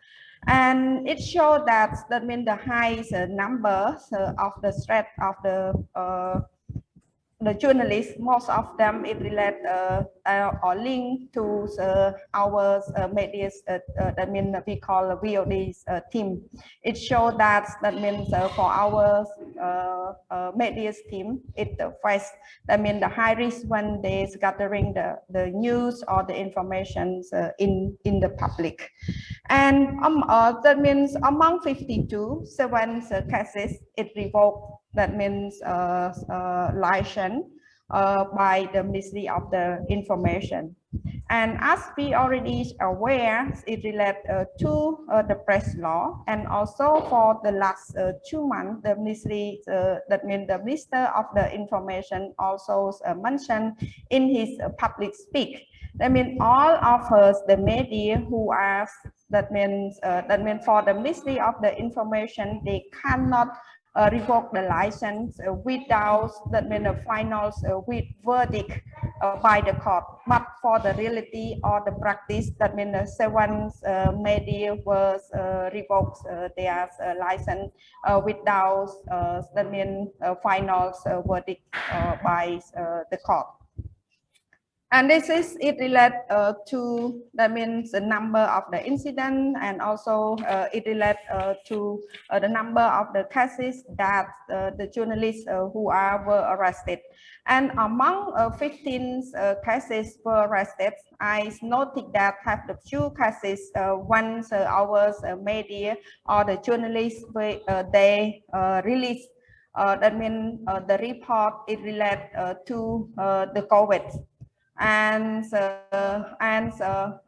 And it shows that means the highest number of the threat of the journalists, most of them it relate or linked to our media, that means we call VOD team. It shows that means for our media team, it first, that means the high risk when they gathering the news or the information in the public. And that means among 52, 7 cases, it revoked, that means license by the Ministry of the Information. And as we already aware, it relates to the press law, and also for the last 2 months, the ministry, that means the Minister of the Information also mentioned in his public speak. That means all of us, the media who are, that means for the Ministry of the Information, they cannot revoke the license without, that means the final with verdict by the court. But for the reality or the practice, that means the 7 media was revoked their license without, that means final verdict by the court. And this is, it relates to, that means the number of the incident, and also it relates to the number of the cases that the journalists who were arrested. And among 15 cases were arrested, I noted that have the few cases once our media or the journalists, they release, that means the report, it relates to the COVID. And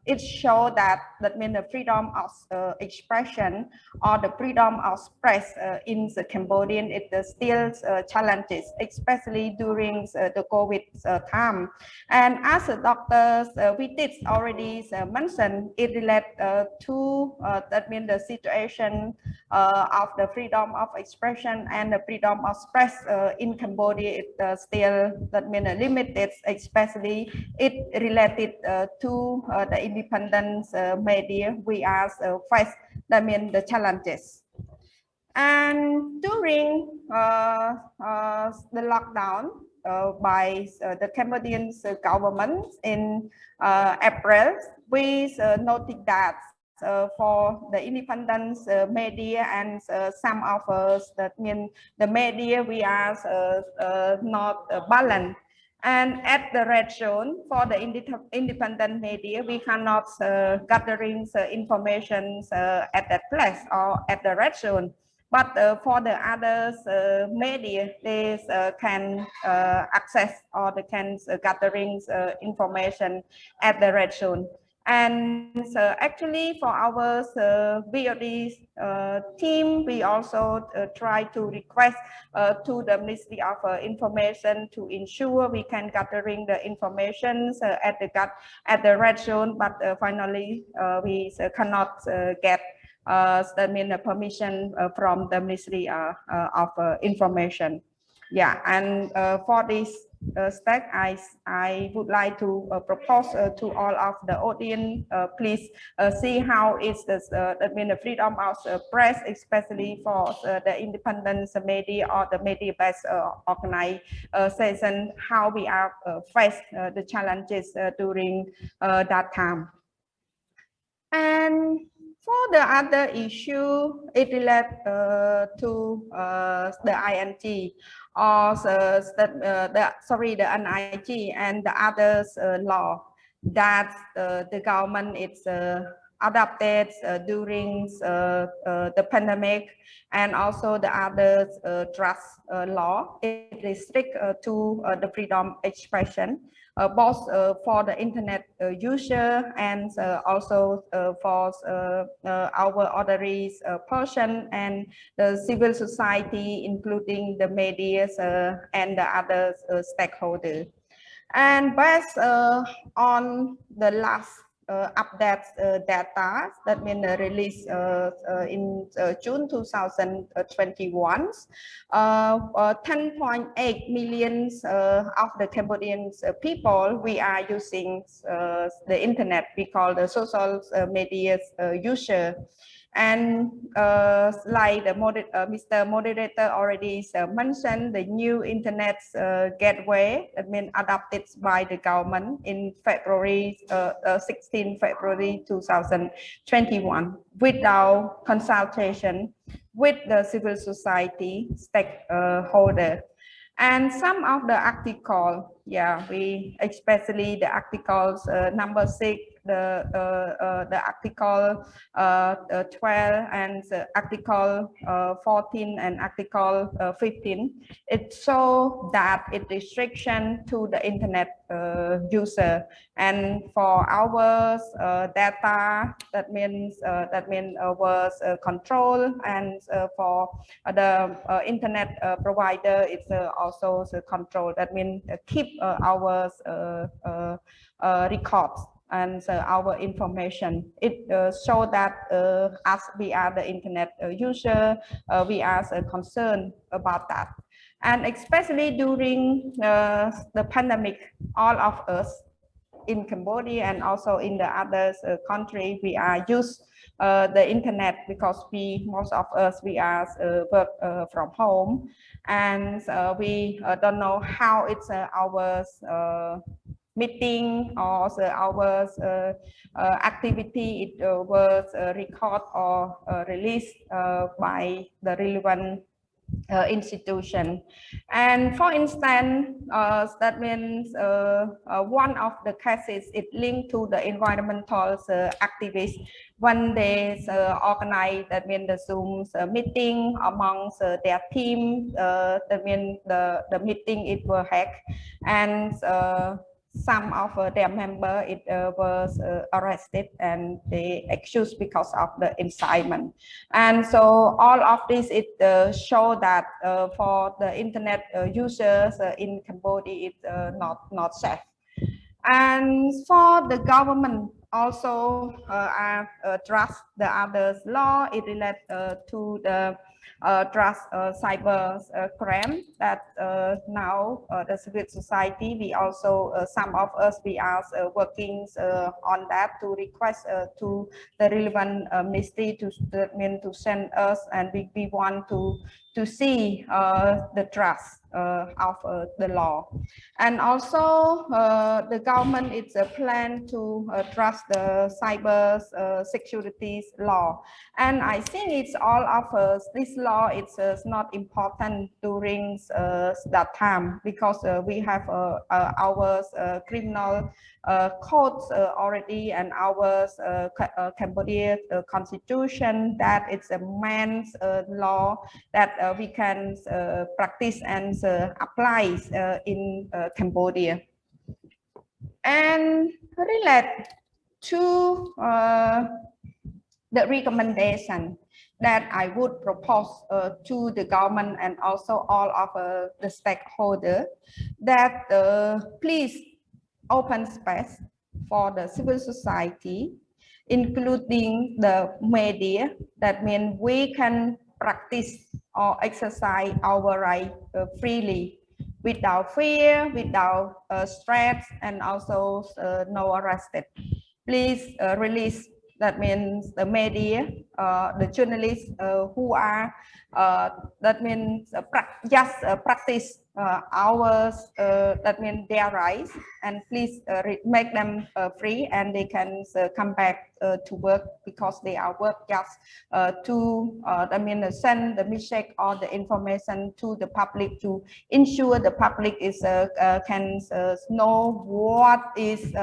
it shows that means the freedom of expression or the freedom of press in the Cambodian, it still challenges, especially during the COVID time. And as the doctors Vitit already mentioned, it relates to that means the situation of the freedom of expression and the freedom of press in Cambodia, it still, that means limited, especially it related to the independent media. We are face, that means the challenges. And during the lockdown by the Cambodian government in April, we noted that for the independent media and some of us, that means the media, we are not balanced. And at the red zone, for the independent media, we cannot gathering information at that place or at the red zone. But for the others media, they can access or they can gathering information at the red zone. And so actually for our VOD team, we also try to request to the Ministry of Information to ensure we can gathering the information at the red zone, but finally we cannot get the permission from the Ministry of Information. Yeah, and for this step, I would like to propose to all of the audience, please see how is this, that means the freedom of press, especially for the independent media or the media-based organization, how we are face the challenges during that time. And for the other issue, it relates to the ING or the NIG and the others law that the government is adopted during the pandemic, and also the other trust law. It restricts to the freedom expression. Both for the internet user and also for our ordinary person and the civil society, including the media and the other stakeholders. And based on the last update data that been released in June 2021, 10.8 million of the Cambodian people, we are using the internet. We call the social media user. And like the Mr. Moderator already mentioned, the new internet gateway that been adopted by the government in February, 16 February 2021. Without consultation with the civil society stakeholder. And some of the article, yeah, we especially the articles number 6, the article 12 and the article 14 and article 15, it shows that it restriction to the internet user, and for our data, that means was control, and for the internet provider, it's also control. That means keep our records and our information. It shows that as we are the internet user, we are concerned about that. And especially during the pandemic, all of us in Cambodia and also in the other country, we are use the internet because most of us, we are work from home, and we don't know how it's our meeting or our activity. It was recorded or released by the relevant institution. And for instance, that means one of the cases, it linked to the environmental activists when they organize, that means the Zoom meeting amongst their team. That means the meeting, it was hacked, and some of their members, it was arrested and they accused because of the incitement. And so all of this, it show that for the internet users in Cambodia, it's not safe. And for the government also trust the others law, it relates to the trust cyber crime, that now the civil society, we also some of us, we are working on that to request to the relevant ministry to send us, and we want to see the trust of the law. And also the government is a plan to trust the cyber security law. And I think it's all of us, this law, it's not important during that time, because we have our criminal codes already, and our Cambodian constitution, that it's a man's law that we can practice and apply in Cambodia. And relate to the recommendation that I would propose to the government and also all of the stakeholders, that please open space for the civil society, including the media. That means we can practice or exercise our right freely, without fear, without stress, and also no arrested. Please release, that means the media, the journalists who are, that means just practice ours, that means their rights, and please make them free, and they can come back to work, because they are work just to I mean send the message or the information to the public, to ensure the public is can know what is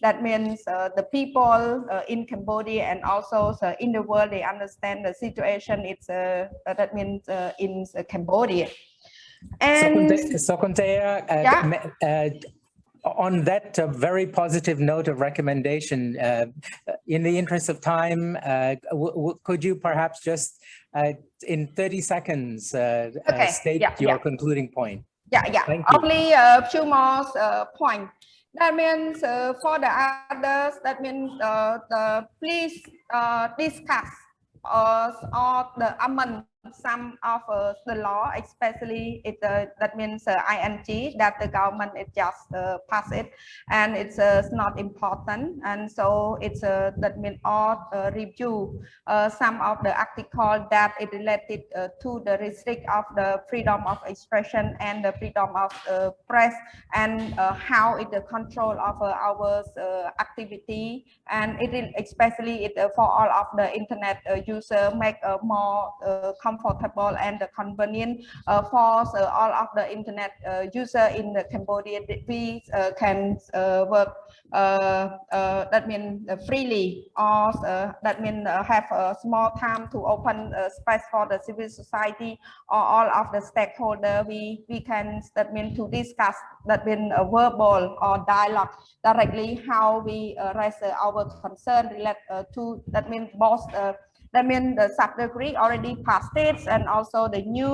that means the people in Cambodia and also in the world, they understand the situation. It's that means in Cambodia. And Sokunthea, yeah. On that very positive note of recommendation, in the interest of time, could you perhaps just in 30 seconds state your concluding point? Yeah. Only a few more points. That means for the others, that means please discuss or the amendment some of the law, especially that means ING, that the government it just pass it, and it's not important, and so it's that means all review some of the article that is related to the restrict of the freedom of expression and the freedom of press, and how it the control of our activity, and it is especially for all of the internet user make more comfortable and convenient for all of the internet user in the Cambodia. We can work that means freely, or that means have a small time to open space for the civil society or all of the stakeholder. We can that means to discuss that means verbal or dialogue directly how we raise our concern related to that means both that means the sub-degree already passed it, and also the new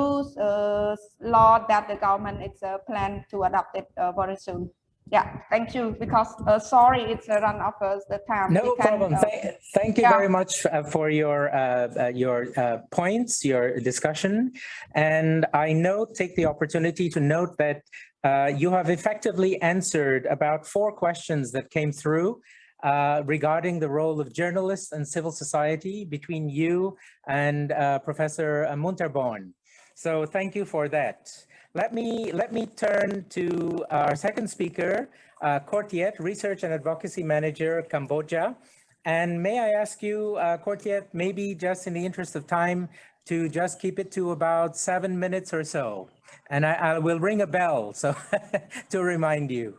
law that the government is planned to adopt it very soon. Yeah, thank you. Because sorry, it's a run of the time. No problem. Thank you very much for your points, your discussion, and I take the opportunity to note that you have effectively answered about 4 questions that came through regarding the role of journalists and civil society between you and Professor Muntarbhorn. So thank you for that. Let me turn to our second speaker, Khortieth, Research and Advocacy Manager, CamboJA. And may I ask you, Khortieth, maybe just in the interest of time, to just keep it to about 7 minutes or so. And I will ring a bell so to remind you.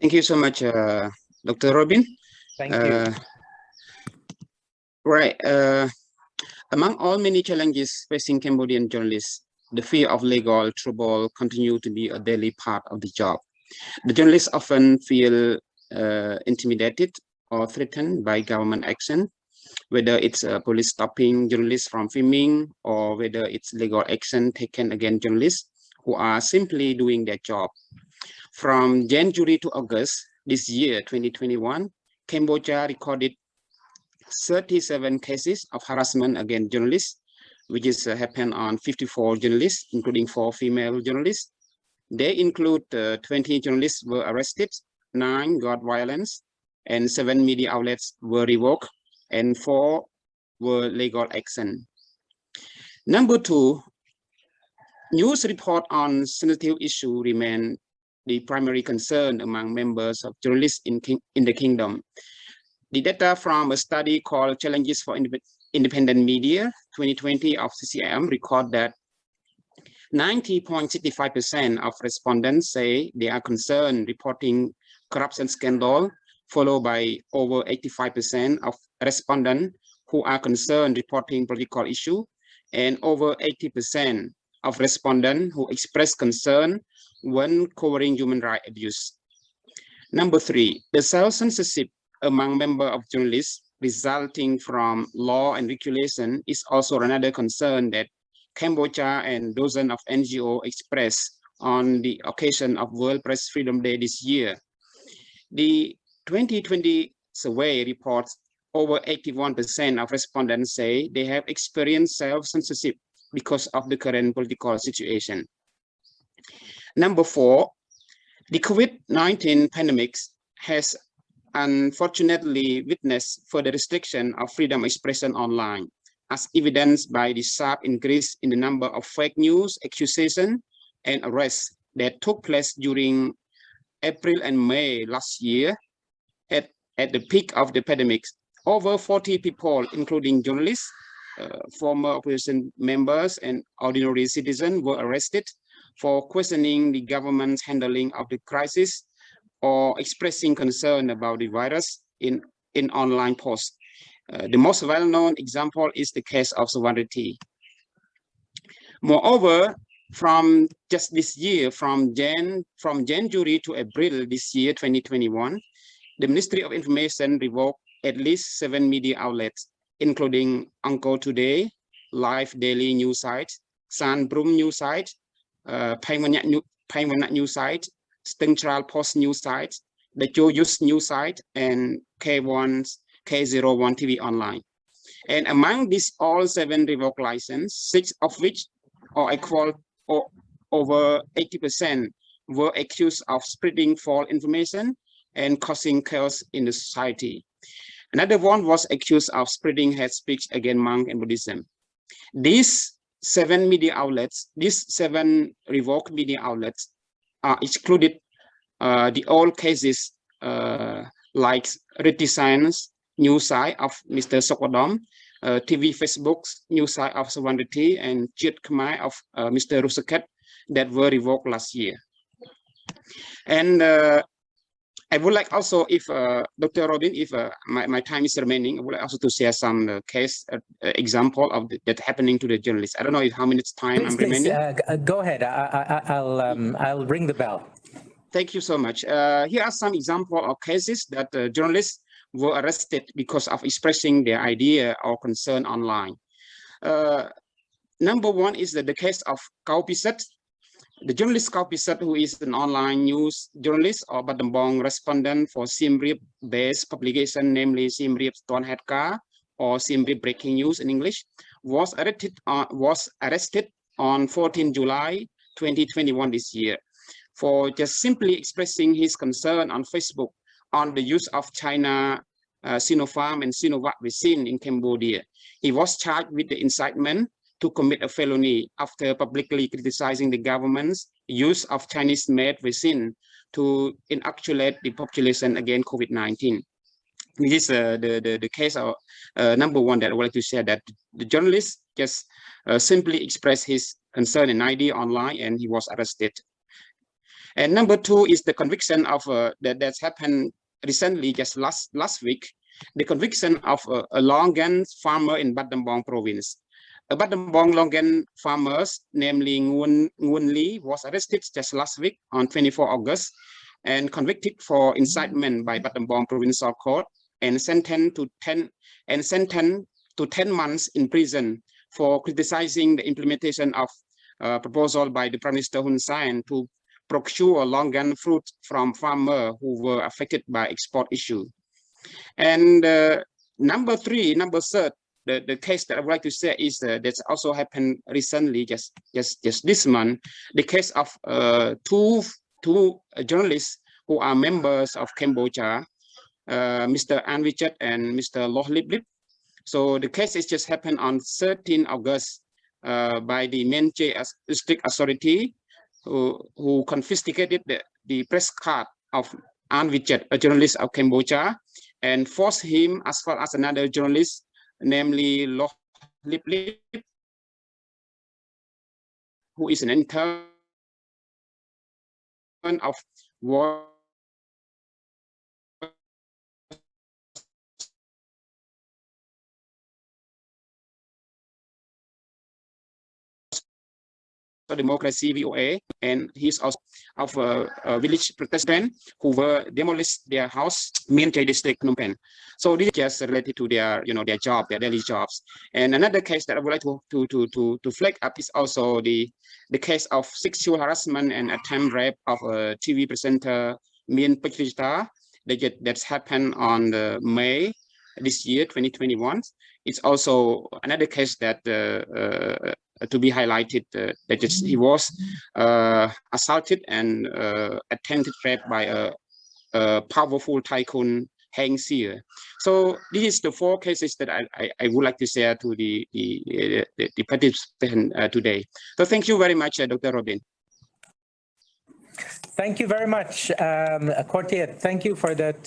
Thank you so much, Dr. Robin. Thank you. Right. Among all many challenges facing Cambodian journalists, the fear of legal trouble continues to be a daily part of the job. The journalists often feel intimidated or threatened by government action, whether it's police stopping journalists from filming, or whether it's legal action taken against journalists who are simply doing their job. From January to August this year, 2021, CamboJA recorded 37 cases of harassment against journalists, which is happened on 54 journalists, including 4 female journalists. They include 20 journalists were arrested, 9 got violence, and 7 media outlets were revoked, and 4 were legal action. Number 2, news report on sensitive issue remain the primary concern among members of journalists in the kingdom. The data from a study called Challenges for Independent Media 2020 of CCIM record that 90.65% of respondents say they are concerned reporting corruption scandal, followed by over 85% of respondents who are concerned reporting political issue, and over 80% of respondents who express concern when covering human rights abuse. Number 3, the self-censorship among members of journalists resulting from law and regulation is also another concern that CamboJA and dozens of NGOs expressed on the occasion of World Press Freedom Day this year. The 2020 survey reports over 81% of respondents say they have experienced self-censorship because of the current political situation. Number 4, the COVID-19 pandemic has unfortunately witnessed further restriction of freedom of expression online, as evidenced by the sharp increase in the number of fake news, accusations, and arrests that took place during April and May last year. At the peak of the pandemic, over 40 people, including journalists, former opposition members, and ordinary citizens, were arrested for questioning the government's handling of the crisis or expressing concern about the virus in online posts. The most well-known example is the case of Sokunthea. Moreover, from just this year, from January to April this year, 2021, the Ministry of Information revoked at least 7 media outlets, including Angkor Today, Live Daily News Site, San Brum News Site, Paimanat News Site, Central Post News Site, the Joyus News Site, and K01 TV Online. And among these all 7 revoked licenses, 6 of which are equal or over 80% were accused of spreading false information and causing chaos in the society. Another one was accused of spreading hate speech against monks and Buddhism. These 7 media outlets, these 7 revoked media outlets are excluded the old cases like Reticence news site of Mr. Sokodom, TV Facebook's news site of Sawandati, and Chit Khmer of Mr. Rusaket that were revoked last year. And I would like also, if Dr. Robin, if my time is remaining, I would like also to share some case example of that happening to the journalists. I don't know if how much time I'm remaining. Go ahead. I'll ring the bell. Thank you so much. Here are some examples of cases that journalists were arrested because of expressing their idea or concern online. Number one is the case of Khoy Soung. The journalist Khoy Soung, who is an online news journalist or Battambang respondent for Siem Reap-based publication, namely Siem Reap Tuan Het Ka or Siem Reap Breaking News in English, was arrested on 14 July 2021 this year for just simply expressing his concern on Facebook on the use of China Sinopharm and Sinovac vaccine in Cambodia. He was charged with the incitement to commit a felony after publicly criticizing the government's use of Chinese-made vaccine to inoculate the population against COVID-19. This is the case of number one that I would like to share, that the journalist just simply expressed his concern and idea online, and he was arrested. And number two is the conviction of that's happened recently, just last week, the conviction of a Longan farmer in Battambang province. A Battambang Longan farmers, namely Nguyen Lee, was arrested just last week on 24 August and convicted for incitement by Battambang Provincial Court and sentenced to 10 months in prison for criticizing the implementation of proposal by the Prime Minister Hun Sen to procure Longan fruit from farmers who were affected by export issue. And number third, the case that I would like to say is that's also happened recently, just this month, the case of two journalists who are members of CamboJA, Mr. An Vichet and Mr. Loh Lip Lip. So the case is just happened on 13 August by the Menche District Authority, who confiscated the press card of An Vichet, a journalist of Cambodia, and forced him, as well as another journalist, namely Loh Lip Lip, who is an intern of war Democracy VOA, and he's also of a village Protestant who were demolished their house, Menche District, Phnom Penh. So this is just related to their, their job, their daily jobs. And another case that I would like to flag up is also the case of sexual harassment and attempt rape of a TV presenter, Mien Pachita, that's happened on May this year, 2021. It's also another case that to be highlighted, that he was assaulted and attempted rape by a powerful tycoon, Heng Seer. So these is the 4 cases that I would like to share to the participant today. So thank you very much, Dr. Robin. Thank you very much, Khortieth. Thank you for that,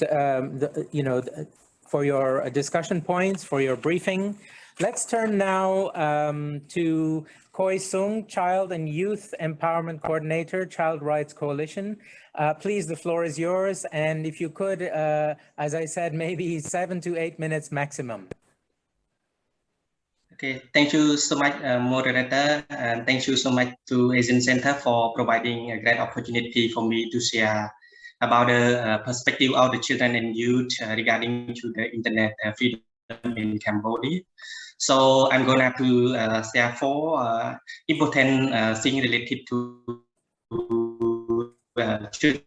for your discussion points, for your briefing. Let's turn now to Khoy Soung, Child and Youth Empowerment Coordinator, Child Rights Coalition. Please, the floor is yours. And if you could, as I said, maybe 7 to 8 minutes maximum. Okay, thank you so much, moderator, and thank you so much to Asian Center for providing a great opportunity for me to share about the perspective of the children and youth regarding to the internet freedom in Cambodia. So I'm going to share 4 important things related to children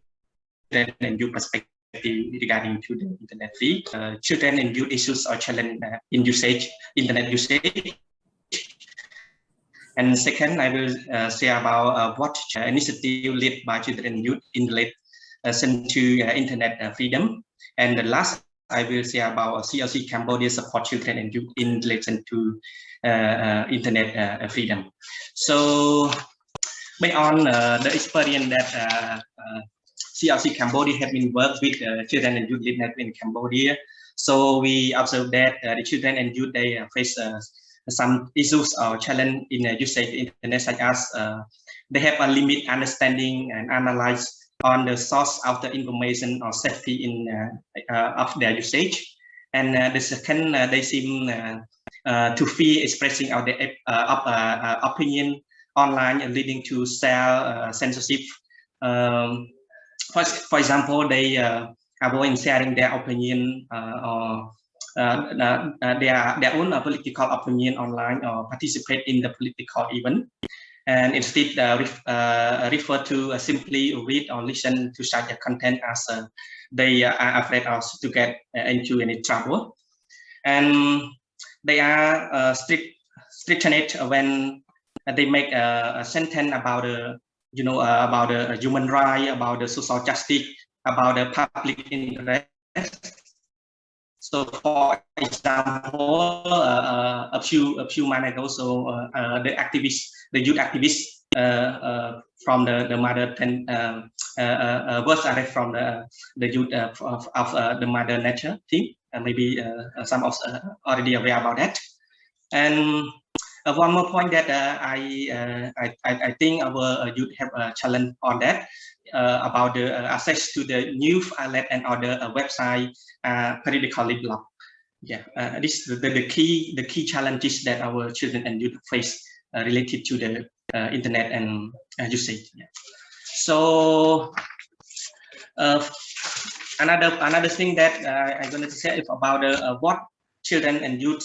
and youth perspective regarding to the internet fee. Children and youth issues or challenge in usage, internet usage. And second, I will say about what initiative led by children and youth in relation to internet freedom. And the last, I will say about CLC Cambodia support children and youth in relation to internet freedom. So, based on the experience that CLC Cambodia have been worked with children and youth network in Cambodia, so we observe that the children and youth, they face some issues or challenge in usage of internet, such as they have a limited understanding and analyze on the source of the information or safety in of their usage. And the second, they seem to fear expressing of their opinion online, leading to self-censorship. For example, they avoid sharing their opinion or their own political opinion online or participate in the political event, and instead refer to simply read or listen to such a content as they are afraid of to get into any trouble. And they are strictened when they make a sentence about about the human right, about the social justice, about the public interest. So, for example, a few months ago, so the youth activists from the mother was arrested from the youth of the mother nature team, and maybe some of us already aware about that. And one more point that I think our youth have a challenge on that about the access to the news outlet and other website periodically blocked. Yeah, this the key challenges that our children and youth face related to the internet and usage. Yeah. So another thing that I'm going to say is about what children and youth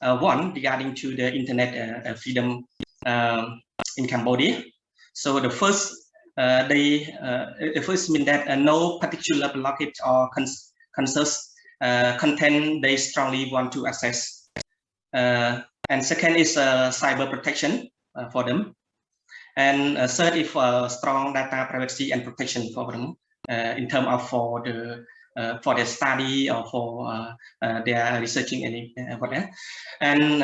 want regarding to the internet freedom in Cambodia. So the first mean that no particular blockage or concerns content they strongly want to access. And second is cyber protection for them. And third is strong data privacy and protection for them in terms of for their study or for their researching any whatever. And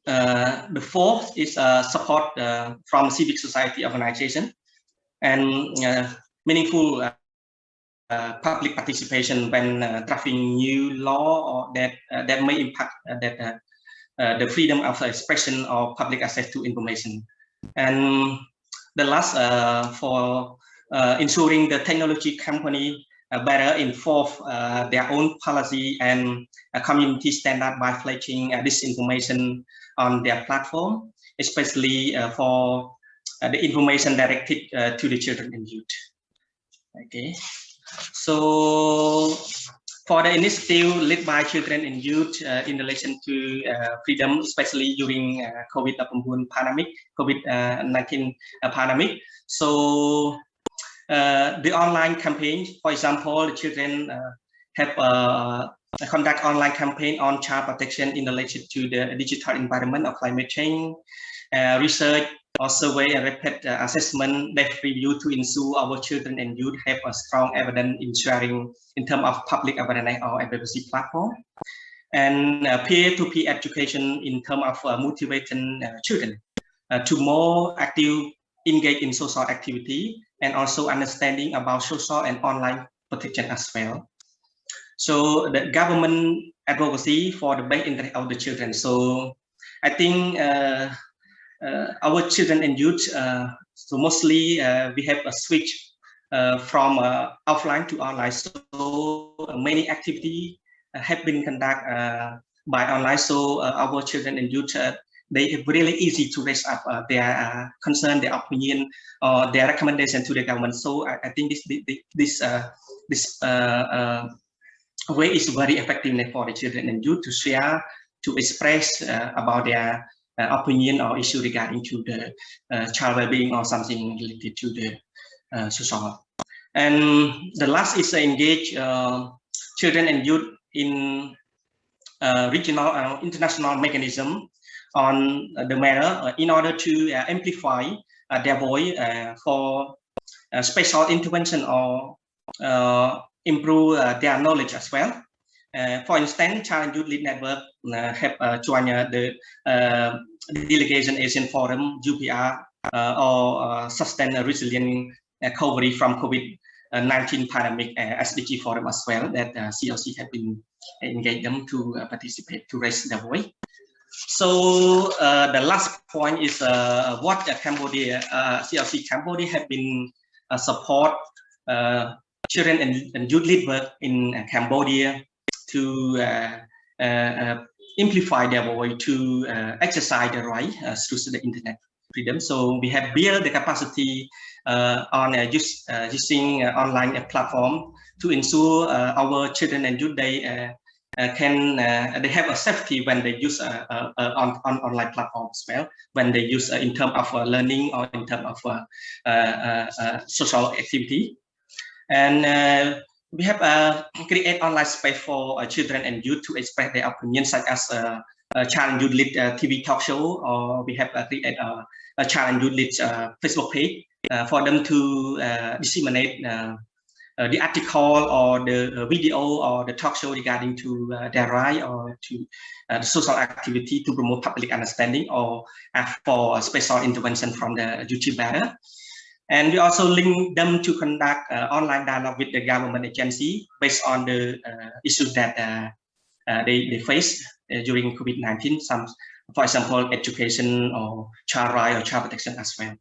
the fourth is support from civil society organization and meaningful public participation when drafting new law or that may impact the freedom of expression or public access to information. And the last for ensuring the technology company better inform their own policy and community standard by flagging this information on their platform, especially for the information directed to the children and youth. Okay, so for the initiative led by children and youth in relation to freedom, especially during COVID-19 pandemic. So the online campaign, for example, the children have conduct online campaign on child protection in relation to the digital environment of climate change, research or survey and rapid assessment that review to ensure our children and youth have a strong evidence in sharing in terms of public awareness or advocacy platform, and peer-to-peer education in terms of motivating children to more active engage in social activity and also understanding about social and online protection as well. So the government advocacy for the best interest of the children. So I think our children and youth, so mostly we have a switch from offline to online. So many activities have been conducted by online. So our children and youth, they are really easy to raise up their concern, their opinion, or their recommendation to the government. So I think this way is very effective for the children and youth to share, to express about their opinion or issue regarding to the child well-being or something related to the social. And the last is engage children and youth in regional international mechanism on the matter in order to amplify their voice for special intervention or improve their knowledge as well. For instance, Child and Youth Lead Network have joined the Delegation Asian Forum, UPR, or Sustain Resilient Recovery from COVID-19 pandemic SDG Forum as well, that CLC have been engaged them to participate, to raise their voice. So the last point is what Cambodia, CLC Cambodia have been support children and youth lead work in Cambodia to amplify their voice, to exercise their right through the internet freedom. So we have built the capacity on using online platform to ensure our children and youth they have a safety when they use on online platforms as well, when they use in terms of learning or in terms of social activity. And we have create online space for children and youth to express their opinions, such as a Child and Youth Lead TV talk show, or we have created a Child and Youth Lead Facebook page for them to disseminate the article or the video or the talk show regarding to their right or to the social activity to promote public understanding or for special intervention from the YouTube better. And we also link them to conduct online dialogue with the government agency based on the issues that they face during COVID-19, some, for example, education or child right or child protection as well.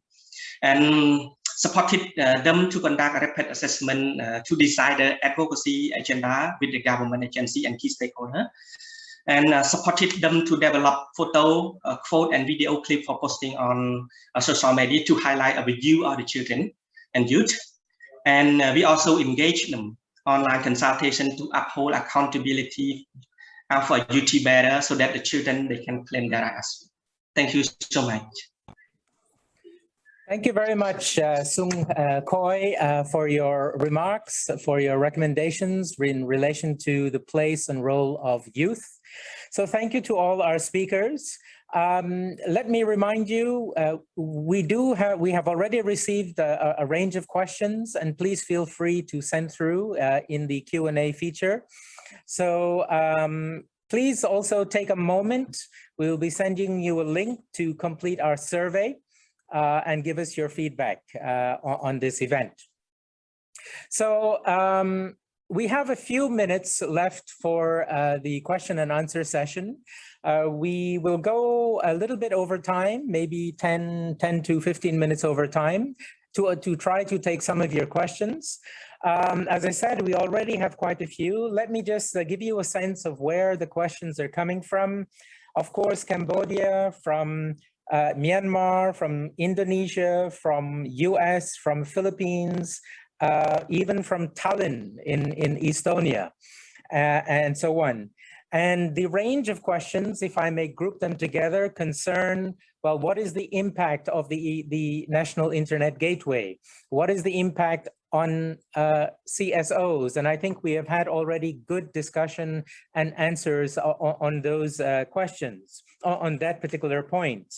And supported them to conduct a rapid assessment to decide the advocacy agenda with the government agency and key stakeholders, and supported them to develop photo, quote, and video clip for posting on social media to highlight the view of the children and youth. And we also engage them online consultation to uphold accountability for youth better, so that the children they can claim their rights. Thank you so much. Thank you very much, Khoy, for your remarks, for your recommendations in relation to the place and role of youth. So thank you to all our speakers. Let me remind you, we have already received a range of questions, and please feel free to send through in the Q&A feature. So please also take a moment. We will be sending you a link to complete our survey and give us your feedback on this event. So we have a few minutes left for the question and answer session. We will go a little bit over time, maybe 10 to 15 minutes over time to try to take some of your questions. As I said, we already have quite a few. Let me just give you a sense of where the questions are coming from. Of course, Cambodia, from Myanmar, from Indonesia, from US, from Philippines, even from Tallinn in Estonia, and so on. And the range of questions, if I may group them together, concern, well, what is the impact of the National Internet Gateway? What is the impact on CSOs? And I think we have had already good discussion and answers on those questions, on that particular point.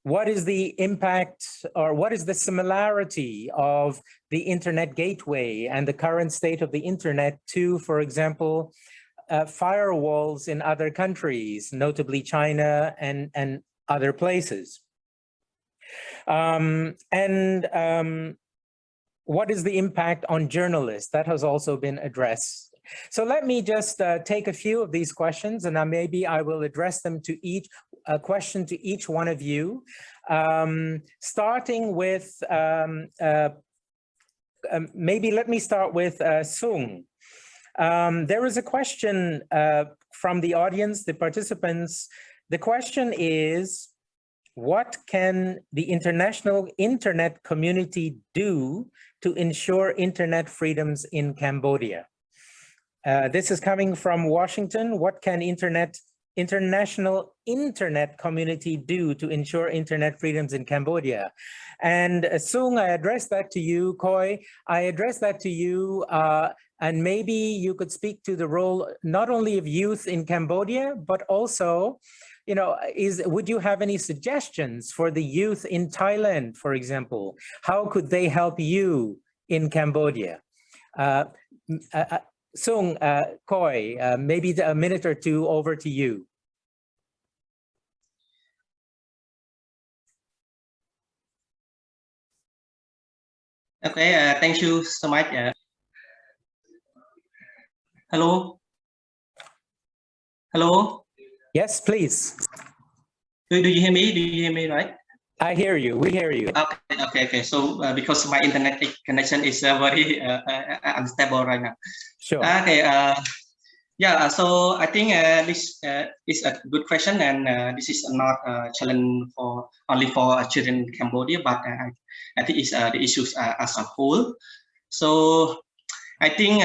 What is the impact, or what is the similarity of the Internet Gateway and the current state of the Internet to, for example, firewalls in other countries, notably China and other places? What is the impact on journalists? That has also been addressed. So let me just take a few of these questions, and maybe I will address them to each, a question to each one of you, starting with, maybe let me start with Sung. There is a question from the audience, the participants. The question is, what can the international internet community do to ensure internet freedoms in Cambodia? This is coming from Washington. What can internet international internet community do to ensure internet freedoms in Cambodia? And Sung, I address that to you. Khoy, I address that to you. And maybe you could speak to the role not only of youth in Cambodia, but also, would you have any suggestions for the youth in Thailand, for example? How could they help you in Cambodia? Sung, Khoy, maybe a minute or two over to you. Okay, thank you so much. Hello? Hello? Yes, please. Do you hear me? Do you hear me, right? I hear you. We hear you. Okay. So because my internet connection is very unstable right now. Sure. Okay. Yeah. So I think this is a good question, and this is not a challenge only for children in Cambodia, but I think it's the issues as a whole. So I think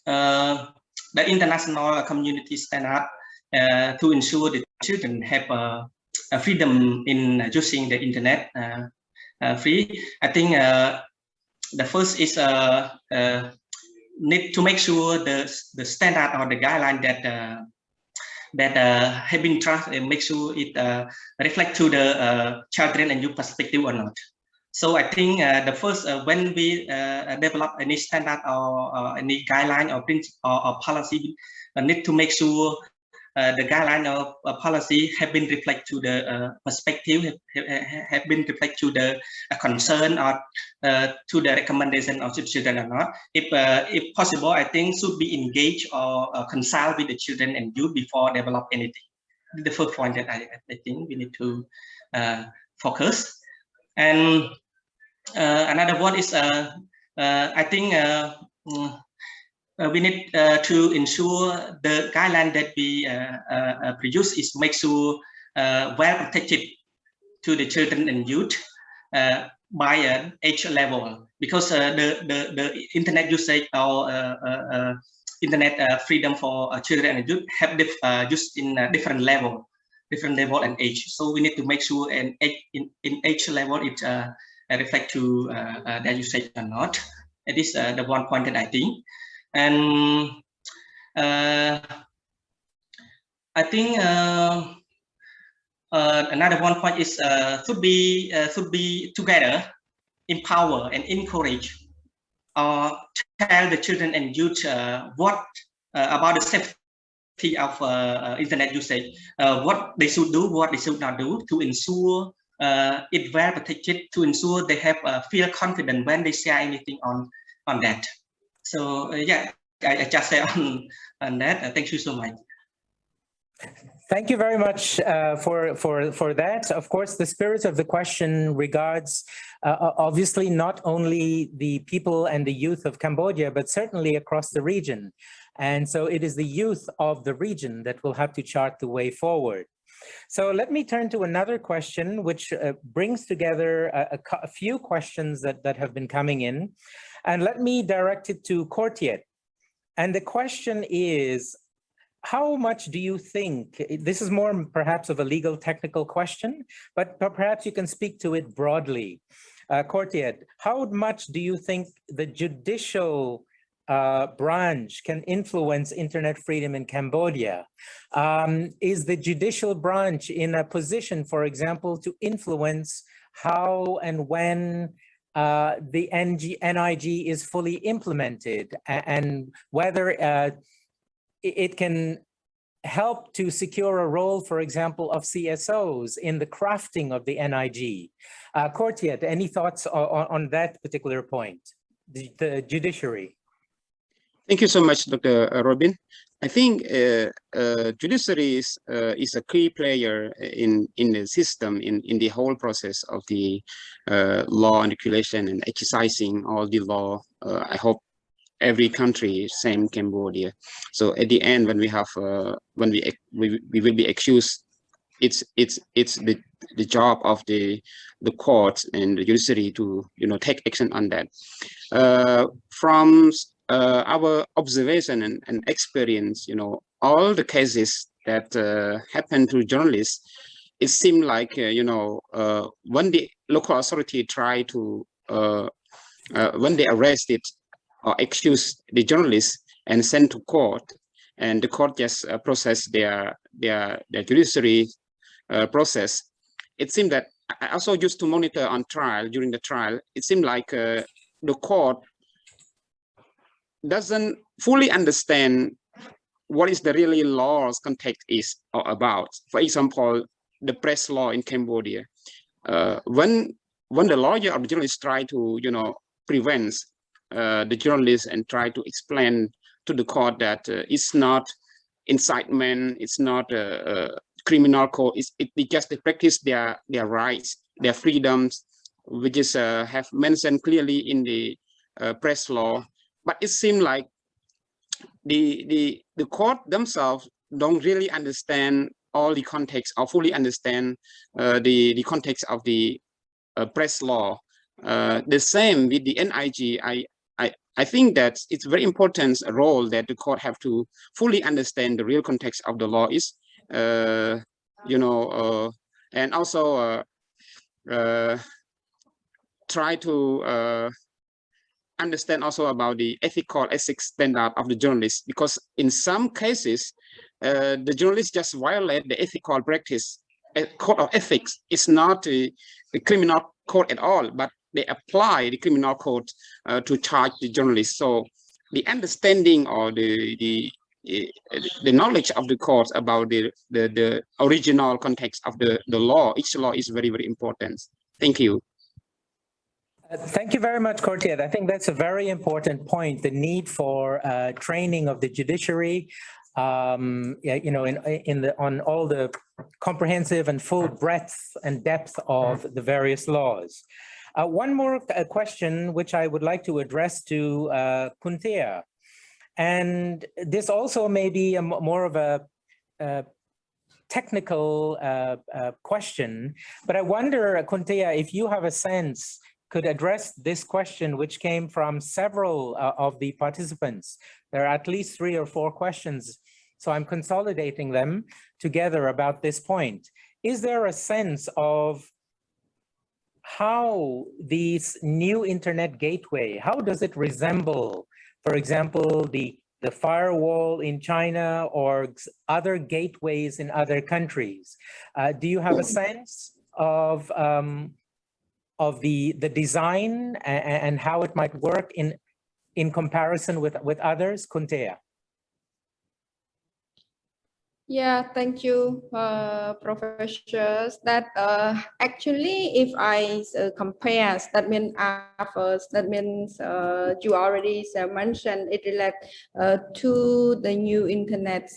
the international community stand up to ensure that children have a freedom in using the internet free. I think the first is need to make sure the standard or the guideline that have been trusted and make sure it reflect to the children and youth perspective or not. So I think the first when we develop any standard or any guideline or principle or policy, need to make sure the guideline of policy have been reflect to the perspective, have been reflect to the concern or to the recommendation of the children or not. If possible, I think should be engaged or consult with the children and youth before develop anything. The first point that I think we need to focus. And another one is I think we need to ensure the guideline that we produce is make sure well protected to the children and youth by an age level, because the internet usage or internet freedom for children and youth have used in different level and age. So we need to make sure in age level it reflect to their usage or not. It is the one point that I think. And I think another one point is should be together, empower and encourage, or tell the children and youth what about the safety of internet usage, what they should do, what they should not do, to ensure it well protected, to ensure they have feel confident when they share anything on that. So yeah, I just say on that. Thank you so much. Thank you very much for that. Of course, the spirit of the question regards obviously not only the people and the youth of Cambodia, but certainly across the region. And so it is the youth of the region that will have to chart the way forward. So let me turn to another question, which brings together a few questions that have been coming in. And let me direct it to Khortieth. And the question is, how much do you think, this is more perhaps of a legal technical question, but perhaps you can speak to it broadly. Khortieth, how much do you think the judicial branch can influence internet freedom in Cambodia? Is the judicial branch in a position, for example, to influence how and when the NIG is fully implemented, and whether it can help to secure a role, for example, of CSOs in the crafting of the NIG? Khortieth, any thoughts on that particular point, the judiciary? Thank you so much, Dr. Robin. I think judiciary is a key player in the system, in the whole process of the law and regulation and exercising all the law. I hope every country, same Cambodia. So at the end, when we have when we will be accused, it's the job of the courts and the judiciary to take action on that. From our observation and experience, all the cases that happened to journalists, it seemed like, when the local authority tried to, when they arrested or accused the journalists and sent to court, and the court just processed their judiciary process, it seemed that I also used to monitor on trial. During the trial, it seemed like the court doesn't fully understand what is the really law's context is about. For example, the press law in Cambodia. When the lawyer or the journalist try to prevent the journalist and try to explain to the court that it's not incitement, it's not a criminal code, it just they practice their rights, their freedoms, which is have mentioned clearly in the press law. But it seemed like the court themselves don't really understand all the context or fully understand the context of the press law. The same with the NIG. I think that it's very important role that the court have to fully understand the real context of the law is, and also try to understand also about the ethics standard of the journalists, because in some cases the journalists just violate the ethical practice. A code of ethics is not a criminal code at all, but they apply the criminal code to charge the journalists. So the understanding or the knowledge of the court about the original context of the law, each law, is very, very important. Thank you. Thank you very much, Khortieth. I think that's a very important point, the need for training of the judiciary, on all the comprehensive and full breadth and depth of the various laws. One more question which I would like to address to Sokunthea, and this also may be more of a technical question, but I wonder, Sokunthea, if you have a sense, could address this question, which came from several of the participants. There are at least 3 or 4 questions, so I'm consolidating them together about this point. Is there a sense of how these new internet gateway, how does it resemble, for example, the firewall in China or other gateways in other countries? Do you have a sense of the design and how it might work in comparison with others? Sokunthea. Yeah, thank you, professors. That actually, if I compare, that means first, that means you already mentioned it relates to the new internet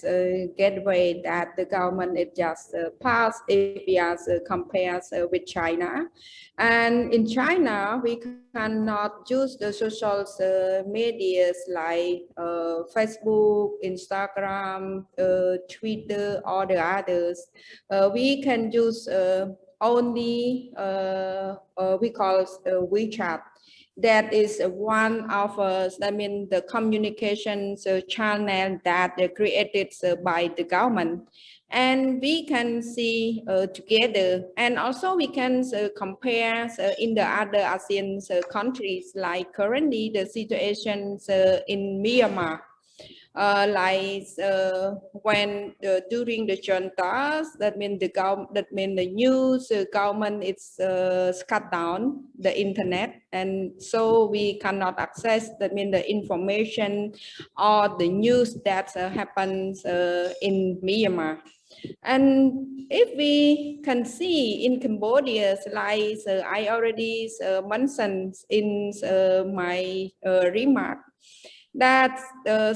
gateway that the government it just passed. If we compare with China, and in China we cannot use the social medias like Facebook, Instagram, Twitter, or the others. We can use only we call WeChat. That is one of I mean the communications channel that created by the government. And we can see together, and also we can compare in the other ASEAN countries, like currently the situations in Myanmar, like when during the juntas, that means the news government is cut down the internet, and so we cannot access, that means the information or the news that happens in Myanmar. And if we can see in Cambodia, like I already mentioned in my remark, that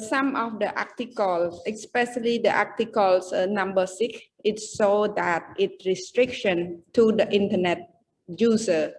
some of the articles, especially the articles number 6, it shows that it restriction to the internet user.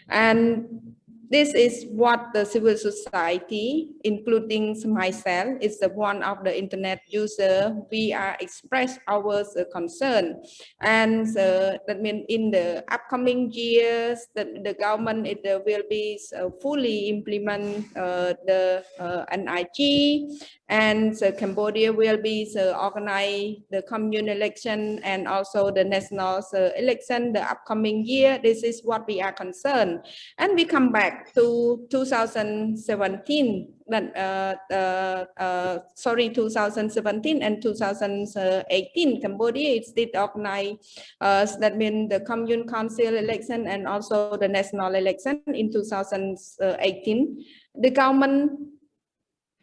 And this is what the civil society, including myself, is the one of the internet user. We are express our concern, and that means in the upcoming years, the government will be fully implement the NIG, And so Cambodia will be organize the commune election and also the national election the upcoming year. This is what we are concerned. And we come back to 2017, 2017 and 2018. Cambodia did organize, that means the commune council election and also the national election in 2018. The government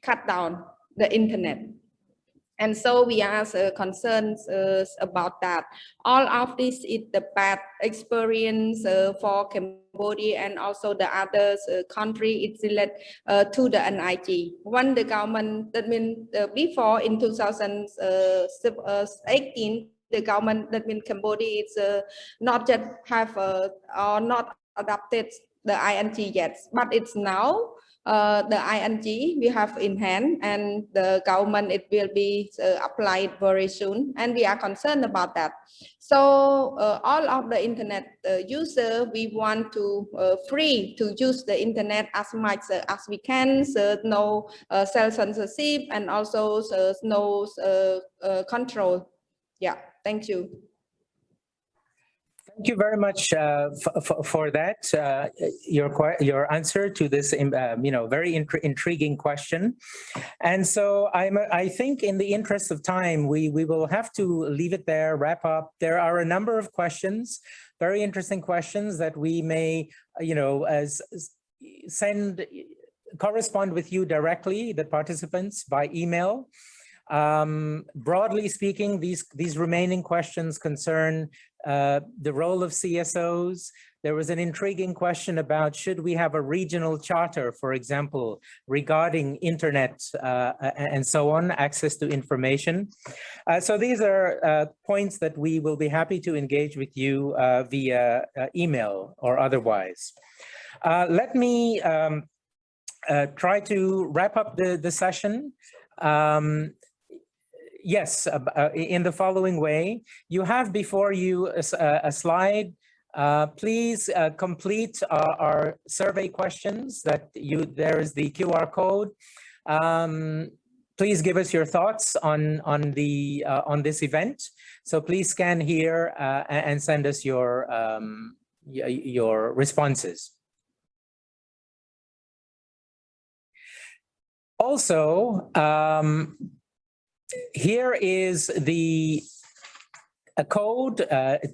cut down the internet. And so we are concerned about that. All of this is the bad experience for Cambodia and also the other country. It's related to the NIG. When the government, that means before in 2018, the government, that means Cambodia is not just have or not adopted the ING yet, but it's now the ING we have in hand, and the government it will be applied very soon, and we are concerned about that. So all of the internet user, we want to free to use the internet as much as we can. So no self-censorship and also no control. Yeah, thank you. Thank you very much for that, your answer to this, very intriguing question. And so I think in the interest of time, we will have to leave it there, wrap up. There are a number of questions, very interesting questions that we may, correspond with you directly, the participants, by email. Broadly speaking, these remaining questions concern the role of CSOs. There was an intriguing question about should we have a regional charter, for example, regarding internet and so on, access to information. So these are points that we will be happy to engage with you via email or otherwise. Let me try to wrap up the session. Yes, in the following way, you have before you a slide. Please complete our survey questions there is the QR code. Please give us your thoughts on this event. So please scan here and send us your responses. Also, here is a code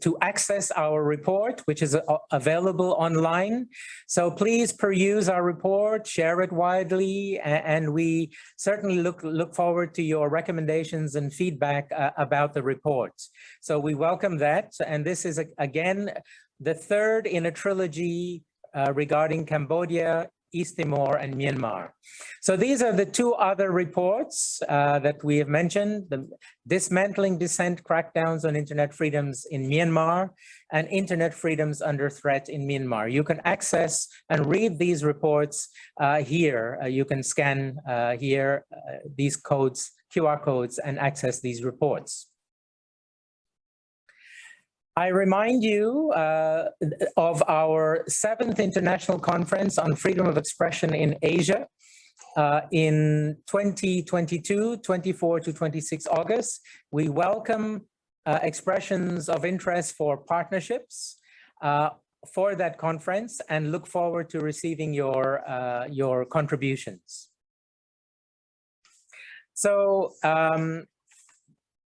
to access our report, which is available online. So please peruse our report, share it widely, and we certainly look forward to your recommendations and feedback about the report. So we welcome that. And this is, again, the third in a trilogy regarding Cambodia, East Timor, and Myanmar. So these are the two other reports that we have mentioned: the Dismantling Dissent Crackdowns on Internet Freedoms in Myanmar and Internet Freedoms Under Threat in Myanmar. You can access and read these reports here. You can scan here these codes, QR codes, and access these reports. I remind you of our 7th International Conference on Freedom of Expression in Asia in 2022, 24 to 26 August. We welcome expressions of interest for partnerships for that conference and look forward to receiving your contributions. So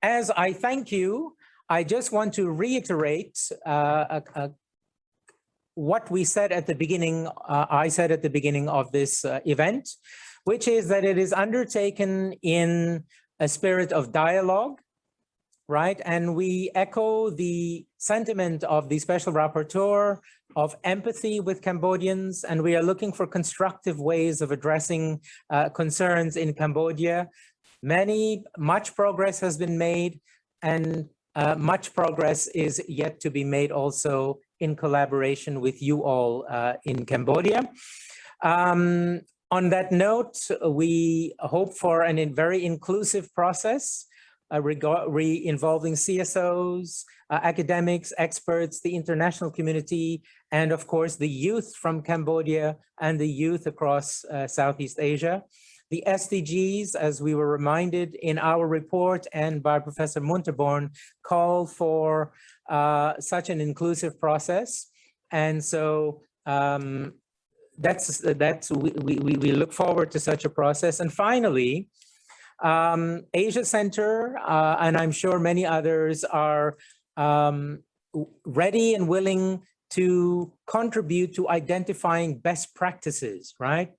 as I thank you, I just want to reiterate what we said at the beginning, I said at the beginning of this event, which is that it is undertaken in a spirit of dialogue, right? And we echo the sentiment of the Special Rapporteur of empathy with Cambodians, and we are looking for constructive ways of addressing concerns in Cambodia. Much progress has been made, and much progress is yet to be made also in collaboration with you all in Cambodia. On that note, we hope for a very inclusive process involving CSOs, academics, experts, the international community, and of course the youth from Cambodia and the youth across Southeast Asia. The SDGs, as we were reminded in our report and by Professor Muntarbhorn, call for such an inclusive process. And so we look forward to such a process. And finally, Asia Centre, and I'm sure many others are ready and willing to contribute to identifying best practices, right?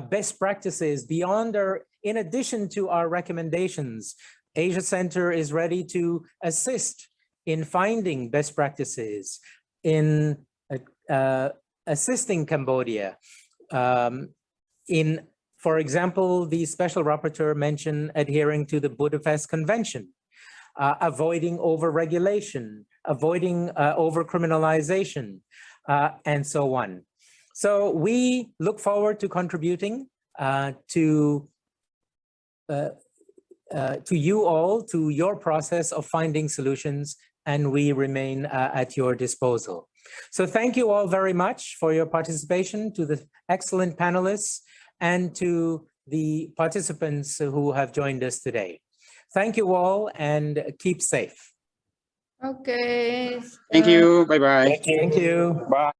Best practices beyond in addition to our recommendations. Asia Centre is ready to assist in finding best practices, in assisting Cambodia. For example, the Special Rapporteur mentioned adhering to the Budapest Convention, avoiding over-regulation, avoiding over-criminalization, and so on. So we look forward to contributing to you all, to your process of finding solutions, and we remain at your disposal. So thank you all very much for your participation, to the excellent panelists and to the participants who have joined us today. Thank you all and keep safe. Okay. Thank you. Bye-bye. Thank you. Thank you. Bye.